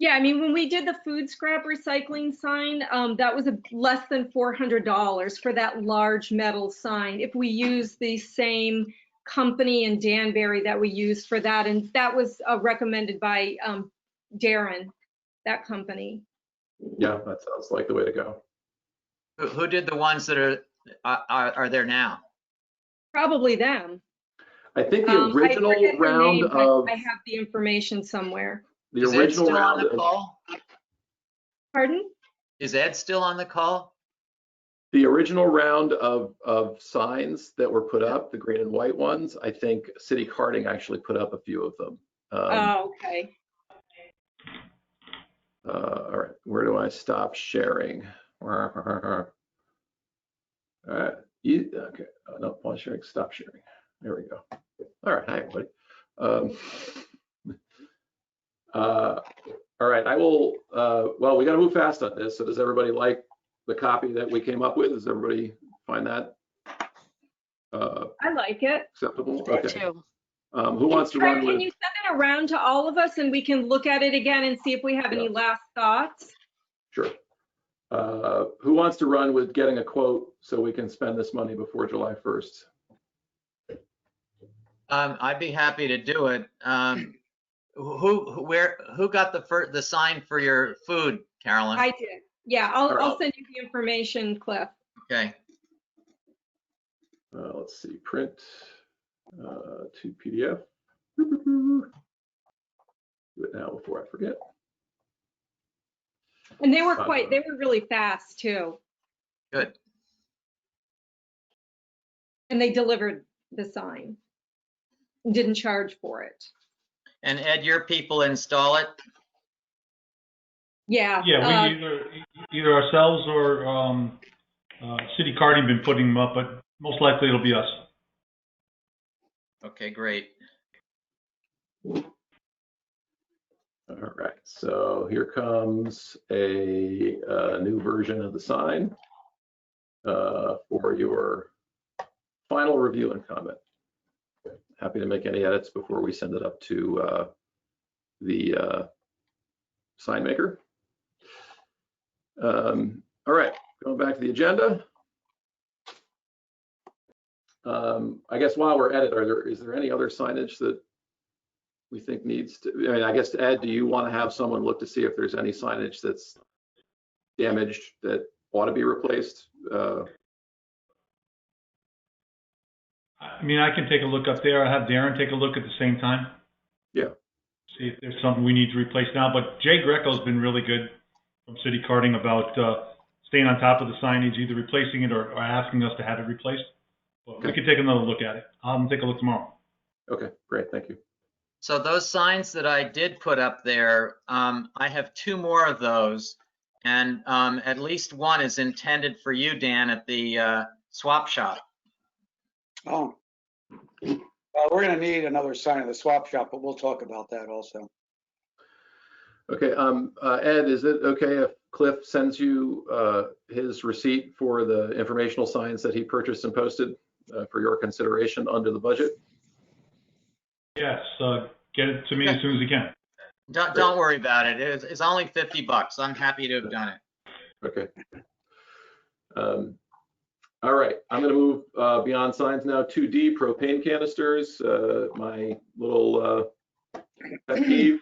Yeah, I mean, when we did the food scrap recycling sign, that was less than $400 for that large metal sign. If we use the same company in Danbury that we used for that, and that was recommended by Darren, that company. Yeah, that sounds like the way to go. Who did the ones that are there now? Probably them. I think the I original forget the round name, but of I have the information somewhere. the Is Ed original still on round the of call? Pardon? Is Ed still on the call? the original round of signs that were put up, the green and white ones, I think City Carding actually put up a few of them. Oh, okay. All right, where do I stop sharing? All right, okay, no, pause sharing, stop sharing. There we go. All right, hi everybody. All right, I will, well, we got to move fast on this. So does everybody like the copy that we came up with? Does everybody find that I like it. acceptable? Me Okay. too. Who wants to Fred, run can with? you send it around to all of us and we can look at it again and see if we have any last thoughts? Sure. Who wants to run with getting a quote so we can spend this money before July 1st? I'd be happy to do it. Who got the sign for your food, Carolyn? I did. Yeah, I'll send you the information, Cliff. Okay. Let's see, print to PDF. Do it now before I forget. And they were really fast too. Good. And they delivered the sign and didn't charge for it. And Ed, your people install it? Yeah. Yeah, we either ourselves or City Carding been putting them up, but most likely it'll be us. Okay, great. All right, so here comes a new version of the sign for your final review and comment. Happy to make any edits before we send it up to the sign maker. All right, going back to the agenda. I guess while we're at it, is there any other signage that we think needs to, I mean, I guess, Ed, do you want to have someone look to see if there's any signage that's damaged that ought to be replaced? I mean, I can take a look up there. I'll have Darren take a look at the same time. Yeah. See if there's something we need to replace now. But Jay Greco's been really good from City Carding about staying on top of the signage, either replacing it or asking us to have it replaced. But we can take another look at it. I'll have him take a look tomorrow. Okay, great, thank you. So those signs that I did put up there, I have 2 more of those, and at least one is intended for you, Dan, at the swap shop. Oh, well, we're gonna need another sign of the swap shop, but we'll talk about that also. Okay, Ed, is it okay if Cliff sends you his receipt for the informational signs that he purchased and posted for your consideration under the budget? Yes, get it to me as soon as you can. Don't worry about it. It's only $50. I'm happy to have done it. Okay. All right, I'm going to move beyond signs now. 2D, propane canisters, my little pet peeve.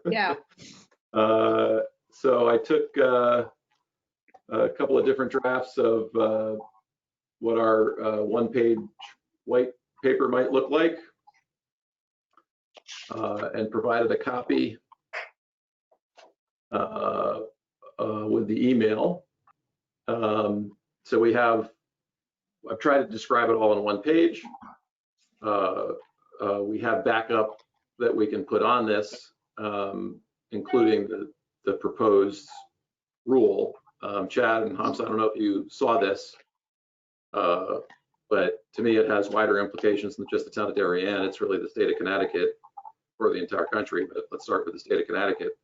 Yeah. So I took a couple of different drafts of what our one-page white paper might look like, and provided a copy with the email. So we have, I've tried to describe it all in one page. We have backup that we can put on this, including the proposed rule. Chad and Hamza, I don't know if you saw this, but to me it has wider implications than just the town of Darien. It's really the state of Connecticut or the entire country, but let's start with the state of Connecticut.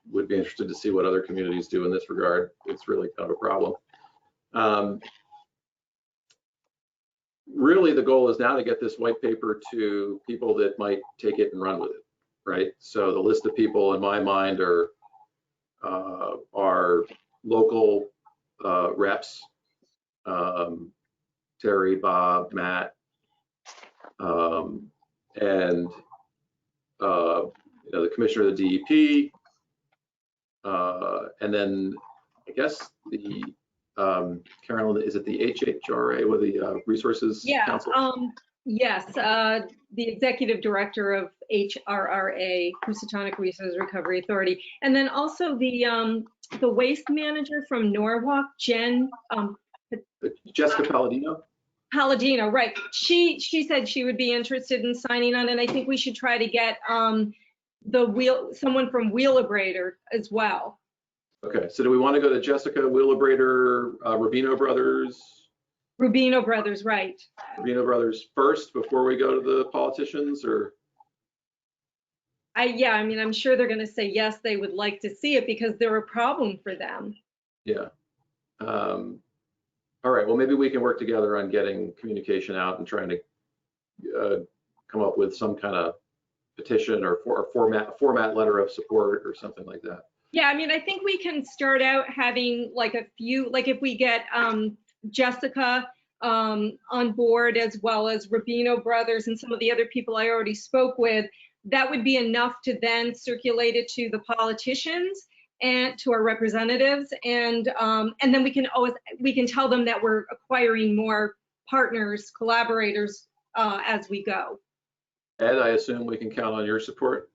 Would be interested to see what other communities do in this regard. It's really kind of a problem. Really, the goal is now to get this white paper to people that might take it and run with it, right? So the list of people in my mind are local reps, Terry, Bob, Matt, and the commissioner of the DEP, and then I guess the Carolyn, is it the HHRA or the Resources Council? Yes, the executive director of HRRA, Housatonic Resource Recovery Authority, and then also the waste manager from Norwalk, Jessica Palladino. Palladino, right? She said she would be interested in signing on, and I think we should try to get someone from Wheelabrator as well. Okay, so do we want to go to Jessica, Wheelabrator, Rubino Brothers? Rubino Brothers, right? Rubino Brothers first before we go to the politicians, or? Yeah, I mean, I'm sure they're going to say yes, they would like to see it because they're a problem for them. Yeah. All right, well, maybe we can work together on getting communication out and trying to come up with some kind of petition or format letter of support or something like that. Yeah, I mean, I think we can start out having like a few, like if we get Jessica on board, as well as Rubino Brothers and some of the other people I already spoke with, that would be enough to then circulate it to the politicians and to our representatives, and then we can tell them that we're acquiring more partners, collaborators as we go. Ed, I assume we can count on your support.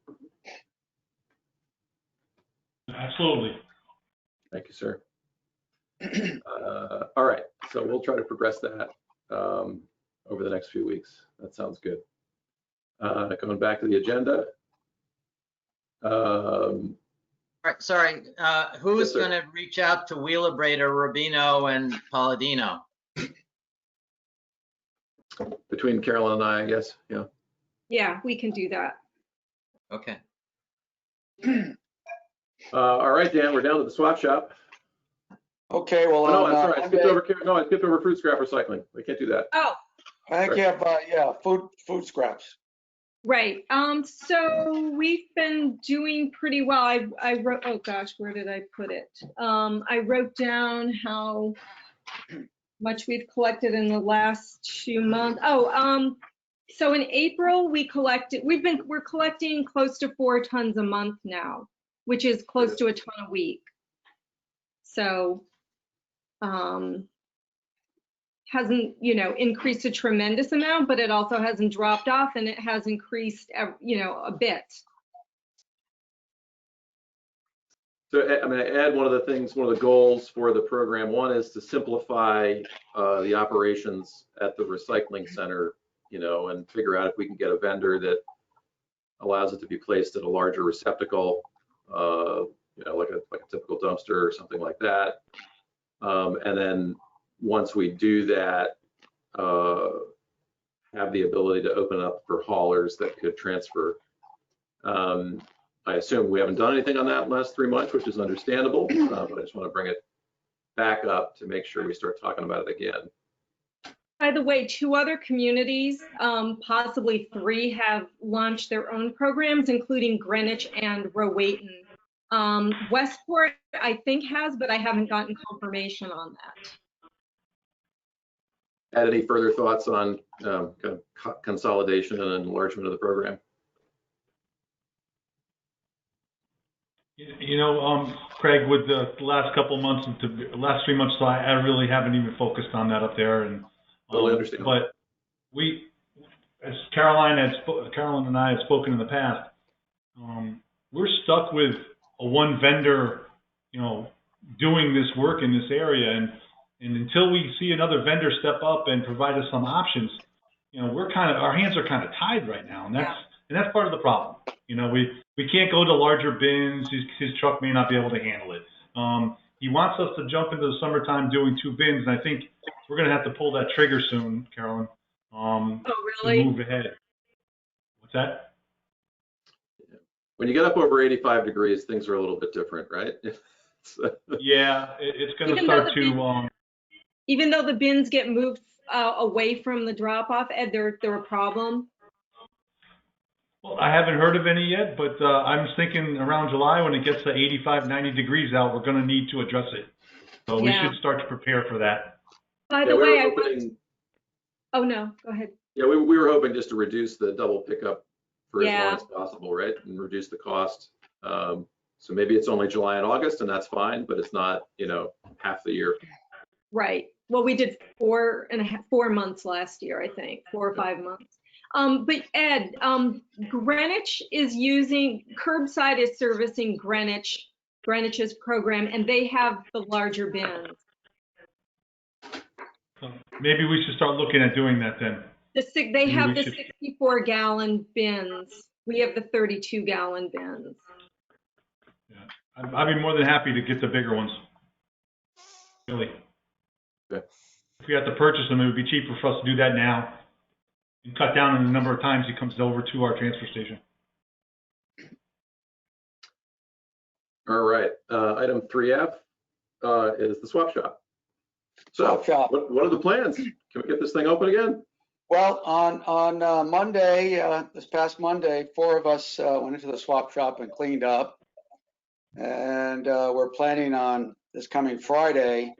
Absolutely. Thank you, sir. All right, so we'll try to progress that over the next few weeks. That sounds good. Going back to the agenda. All right, sorry, who's Yes, going to reach out to Wheelabrator, Rubino, and Palladino? Between Carolyn and I guess, yeah. Yeah, we can do that. Okay. All right, Dan, we're down to the swap shop. Okay, well, Oh, no, I'm sorry, I skipped over fruit scrap recycling. We can't do that. Oh, I think you have, yeah, food scraps. right. So we've been doing pretty well. I wrote, oh gosh, where did I put it? I wrote down how much we've collected in the last 2 months. Oh, so in April we're collecting close to 4 tons a month now, which is close to a ton a week. So, hasn't, increased a tremendous amount, but it also hasn't dropped off, and it has increased, a bit. So I'm going to add one of the goals for the program. One is to simplify the operations at the recycling center, and figure out if we can get a vendor that allows it to be placed in a larger receptacle, like a typical dumpster or something like that. And then once we do that, have the ability to open up for haulers that could transfer. I assume we haven't done anything on that in the last 3 months, which is understandable, but I just want to bring it back up to make sure we start talking about it again. By the way, 2 other communities, possibly 3, have launched their own programs, including Greenwich and Rowayton. Westport, I think, has, but I haven't gotten confirmation on that. Add any further thoughts on kind of consolidation and enlargement of the program? Craig, with the last couple of months, the last 3 months, I really haven't even focused on that up there. And totally understand. But we, as Carolyn and I have spoken in the past, we're stuck with a one vendor, doing this work in this area, and until we see another vendor step up and provide us some options, our hands are kind of tied right now, and that's part of the problem. We can't go to larger bins. His truck may not be able to handle it. He wants us to jump into the summertime doing 2 bins, and I think we're going to have to pull that trigger soon, Carolyn. Oh, really? To move ahead. What's that? When you get up over 85 degrees, things are a little bit different, right? Yeah, it's going to start to. Even though the bins get moved away from the drop-off, Ed, they're a problem. Well, I haven't heard of any yet, but I'm thinking around July when it gets to 85, 90 degrees out, we're going to need to address it. So we Yeah. should start to prepare for that. By Yeah, the we way, were hoping, oh no, go ahead. yeah, we were hoping just to reduce the double pickup for as long Yeah. as possible, right? And reduce the cost. So maybe it's only July and August and that's fine, but it's not, half the year. Right. Well, we did 4 months last year, I think, 4 or 5 months. But Ed, Greenwich is curbside is servicing Greenwich's program, and they have the larger bins. So maybe we should start looking at doing that then. They have the 64-gallon bins. We have the 32-gallon bins. Yeah. I'd be more than happy to get the bigger ones. Really. Okay. If we have to purchase them, it would be cheaper for us to do that now and cut down on the number of times he comes over to our transfer station. All right. Item 3F is the swap shop. So Swap shop. what are the plans? Can we get this thing open again? Well, on Monday, this past Monday, 4 of us went into the swap shop and cleaned up. And we're planning on this coming Friday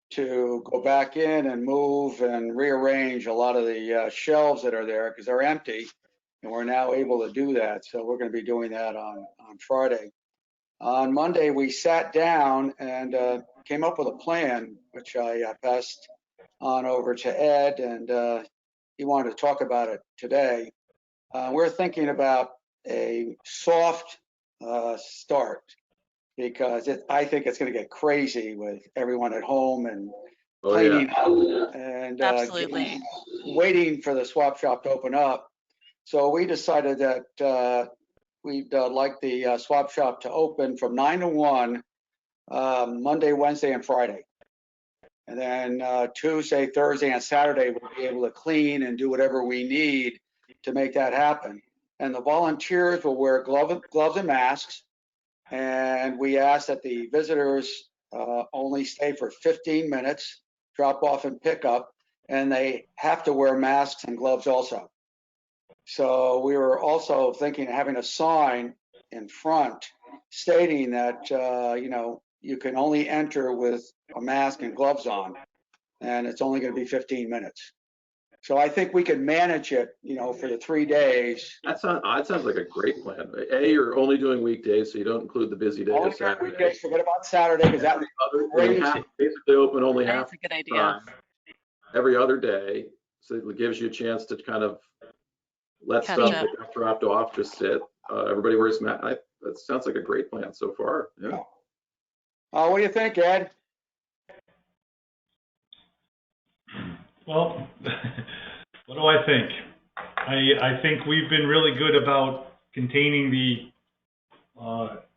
to go back in and move and rearrange a lot of the shelves that are there because they're empty. And we're now able to do that. So we're going to be doing that on Friday. On Monday, we sat down and came up with a plan, which I passed on over to Ed, and he wanted to talk about it today. We're thinking about a soft start because I think it's going to get crazy with everyone at home and cleaning up and Absolutely. waiting for the swap shop to open up. So we decided that we'd like the swap shop to open from 9 to 1, Monday, Wednesday, and Friday. And then Tuesday, Thursday, and Saturday, we'll be able to clean and do whatever we need to make that happen. And the volunteers will wear gloves and masks. And we ask that the visitors only stay for 15 minutes, drop off and pick up, and they have to wear masks and gloves also. So we were also thinking of having a sign in front stating that, you can only enter with a mask and gloves on, and it's only going to be 15 minutes. So I think we can manage it, for the 3 days. That sounds like a great plan. You're only doing weekdays, so you don't include the busy day Only of Saturday. weekdays, forget about Saturday, because that was basically open only half That's a good idea. time every other day. So it gives you a chance to kind of let Catch stuff up. that got dropped off just sit. Everybody wears masks. That sounds like a great plan so far. Yeah. What do you think, Ed? Well, what do I think? I think we've been really good about containing the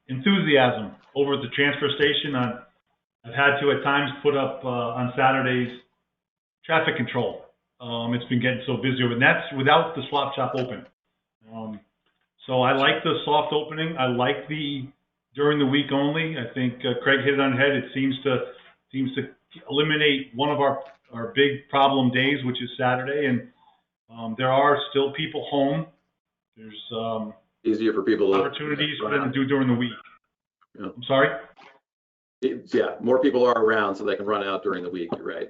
enthusiasm over at the transfer station. I've had to at times put up on Saturdays traffic control. It's been getting so busy, and that's without the swap shop open. So I like the soft opening. I like the during the week only. I think Craig hit it on the head. It seems to eliminate one of our big problem days, which is Saturday, and there are still people home. There's easier for people to opportunities for them to do during the week. Yeah. I'm sorry? Yeah, more people are around so they can run out during the week. You're right.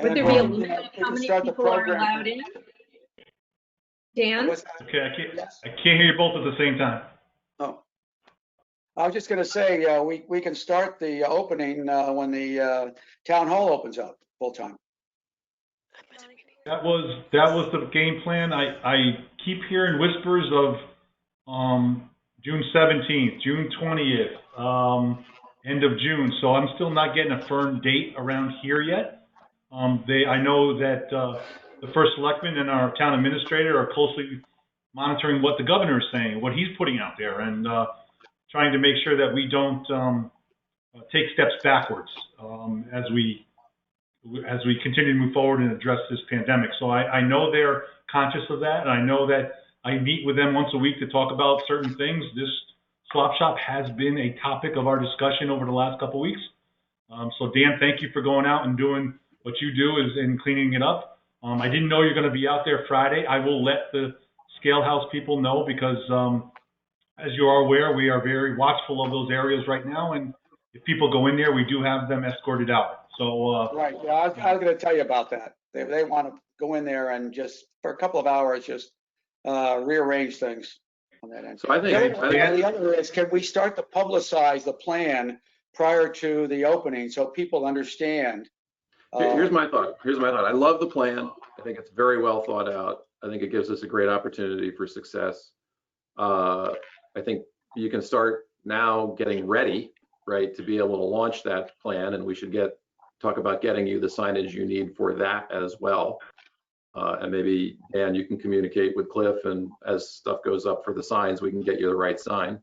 Would there be a limit of how many people are allowed in? Dan? Okay, I can't hear you both at the same time. Oh, I was just going to say, we can start the opening when the town hall opens up full time. That was the game plan. I keep hearing whispers of June 17th, June 20th, end of June. So I'm still not getting a firm date around here yet. I know that the first selectman and our town administrator are closely monitoring what the governor is saying, what he's putting out there, and trying to make sure that we don't take steps backwards as we continue to move forward and address this pandemic. So I know they're conscious of that, and I know that I meet with them once a week to talk about certain things. This swap shop has been a topic of our discussion over the last couple of weeks. So Dan, thank you for going out and doing what you do in cleaning it up. I didn't know you're going to be out there Friday. I will let the scale house people know, because as you are aware, we are very watchful of those areas right now, and if people go in there, we do have them escorted out. So Right, yeah, I was going to tell you about that. They want to go in there and just, for a couple of hours, just rearrange things on that end. So I think, The other is, can we start to publicize the plan prior to the opening so people understand? here's my thought. I love the plan. I think it's very well thought out. I think it gives us a great opportunity for success. I think you can start now getting ready, right, to be able to launch that plan, and we should talk about getting you the signage you need for that as well. And maybe, Dan, you can communicate with Cliff, and as stuff goes up for the signs, we can get you the right sign.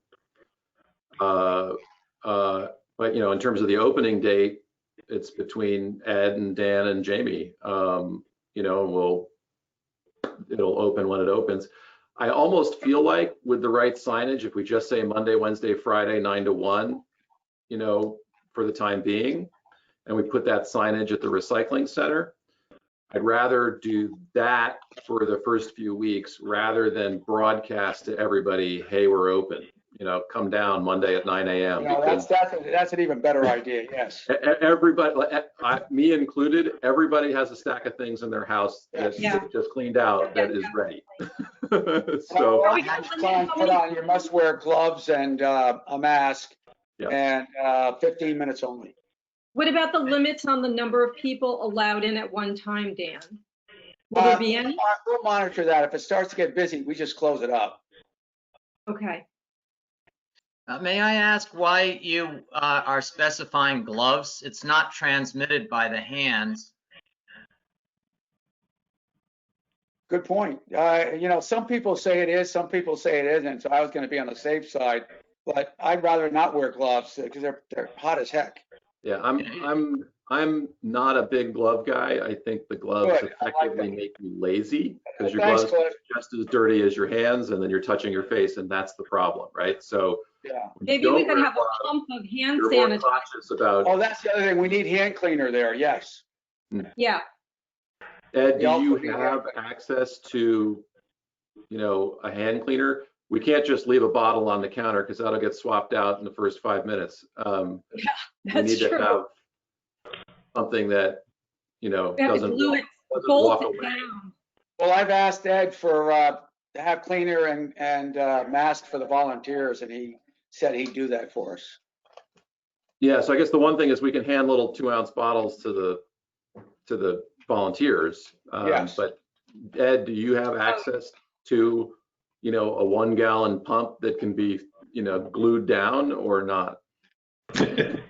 But in terms of the opening date, it's between Ed and Dan and Jamie. It'll open when it opens. I almost feel like with the right signage, if we just say Monday, Wednesday, Friday, 9 to 1, for the time being, and we put that signage at the recycling center, I'd rather do that for the first few weeks rather than broadcast to everybody, hey, we're open, come down Monday at 9 a.m. That's an even better idea, yes. Everybody, me included, everybody has a stack of things in their house that just cleaned out that is ready. So put on your must-wear gloves and a mask, and 15 minutes only. What about the limits on the number of people allowed in at one time, Dan? Will there be any? We'll monitor that. If it starts to get busy, we just close it up. Okay. May I ask why you are specifying gloves? It's not transmitted by the hands. Good point. Some people say it is, some people say it isn't. So I was going to be on the safe side, but I'd rather not wear gloves because they're hot as heck. Yeah, I'm not a big glove guy. I think the gloves effectively make you lazy because your gloves are just as dirty as your hands, and then you're touching your face, and that's the problem, right? So maybe we could have a pump of hand sanitizer. Oh, that's the other thing. We need hand cleaner there. Yes. Yeah. Ed, do you have access to, a hand cleaner? We can't just leave a bottle on the counter because that'll get swapped out in the first 5 minutes. That's we need true. to have something that, doesn't walk away. Down. Well, I've asked Ed to have cleaner and mask for the volunteers, and he said he'd do that for us. Yeah, so I guess the one thing is we can hand little 2-ounce bottles to the volunteers. Yes. But Ed, do you have access to, a 1-gallon pump that can be, glued down or not? I'm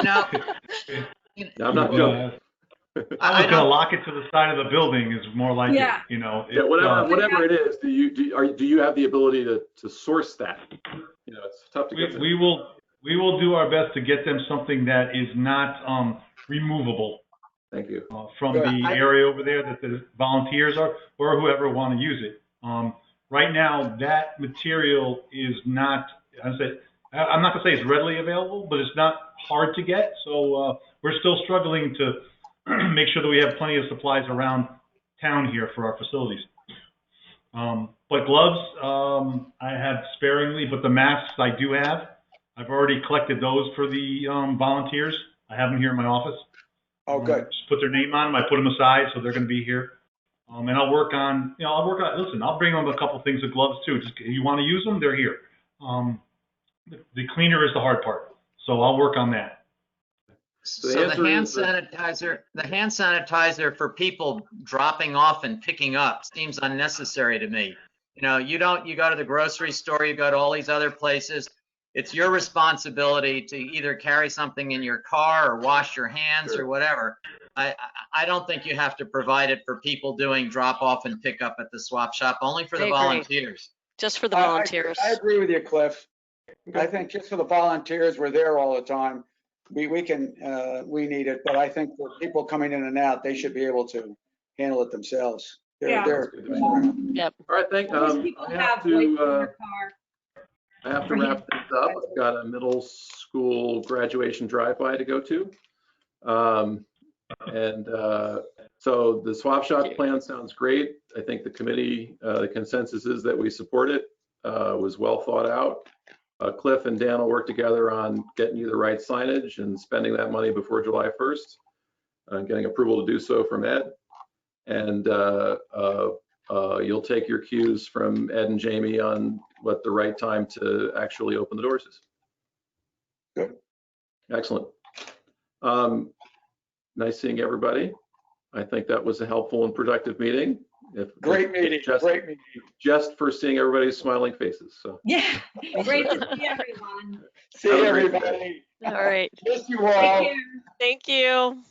not joking. I was going to lock it to the side of the building is more like it, whatever it is. Do you have the ability to source that? It's tough to get. We will do our best to get them something that is not removable. Thank you. From the area over there that the volunteers are, or whoever want to use it. Right now, that material is not, I'm not going to say it's readily available, but it's not hard to get. So we're still struggling to make sure that we have plenty of supplies around town here for our facilities. But gloves, I have sparingly, but the masks I do have. I've already collected those for the volunteers. I have them here in my office. Oh, good. Just put their name on them. I put them aside, so they're going to be here. And I'll work on, listen, I'll bring them a couple things of gloves too. Just, you want to use them, they're here. The cleaner is the hard part. So I'll work on that. So the hand sanitizer for people dropping off and picking up seems unnecessary to me. You go to the grocery store, you go to all these other places. It's your responsibility to either carry something in your car or wash your hands or whatever. I don't think you have to provide it for people doing drop off and pick up at the swap shop, only for the volunteers. Just for the volunteers. I agree with you, Cliff. I think just for the volunteers, we're there all the time. We need it, but I think for people coming in and out, they should be able to handle it themselves. Yep. All right, thank you. I have to wrap this up. I've got a middle school graduation drive-by to go to. And So the swap shop plan sounds great. I think the committee, the consensus is that we support it. Was well thought out. Cliff and Dan will work together on getting you the right signage and spending that money before July 1st, getting approval to do so from Ed. And you'll take your cues from Ed and Jamie on what the right time to actually open the doors is. Good. Excellent. Nice seeing everybody. I think that was a helpful and productive meeting. Great meeting. Great meeting. Just for seeing everybody's smiling faces. So. Yeah, great to see everyone. See everybody. All right. Miss you all. Thank you.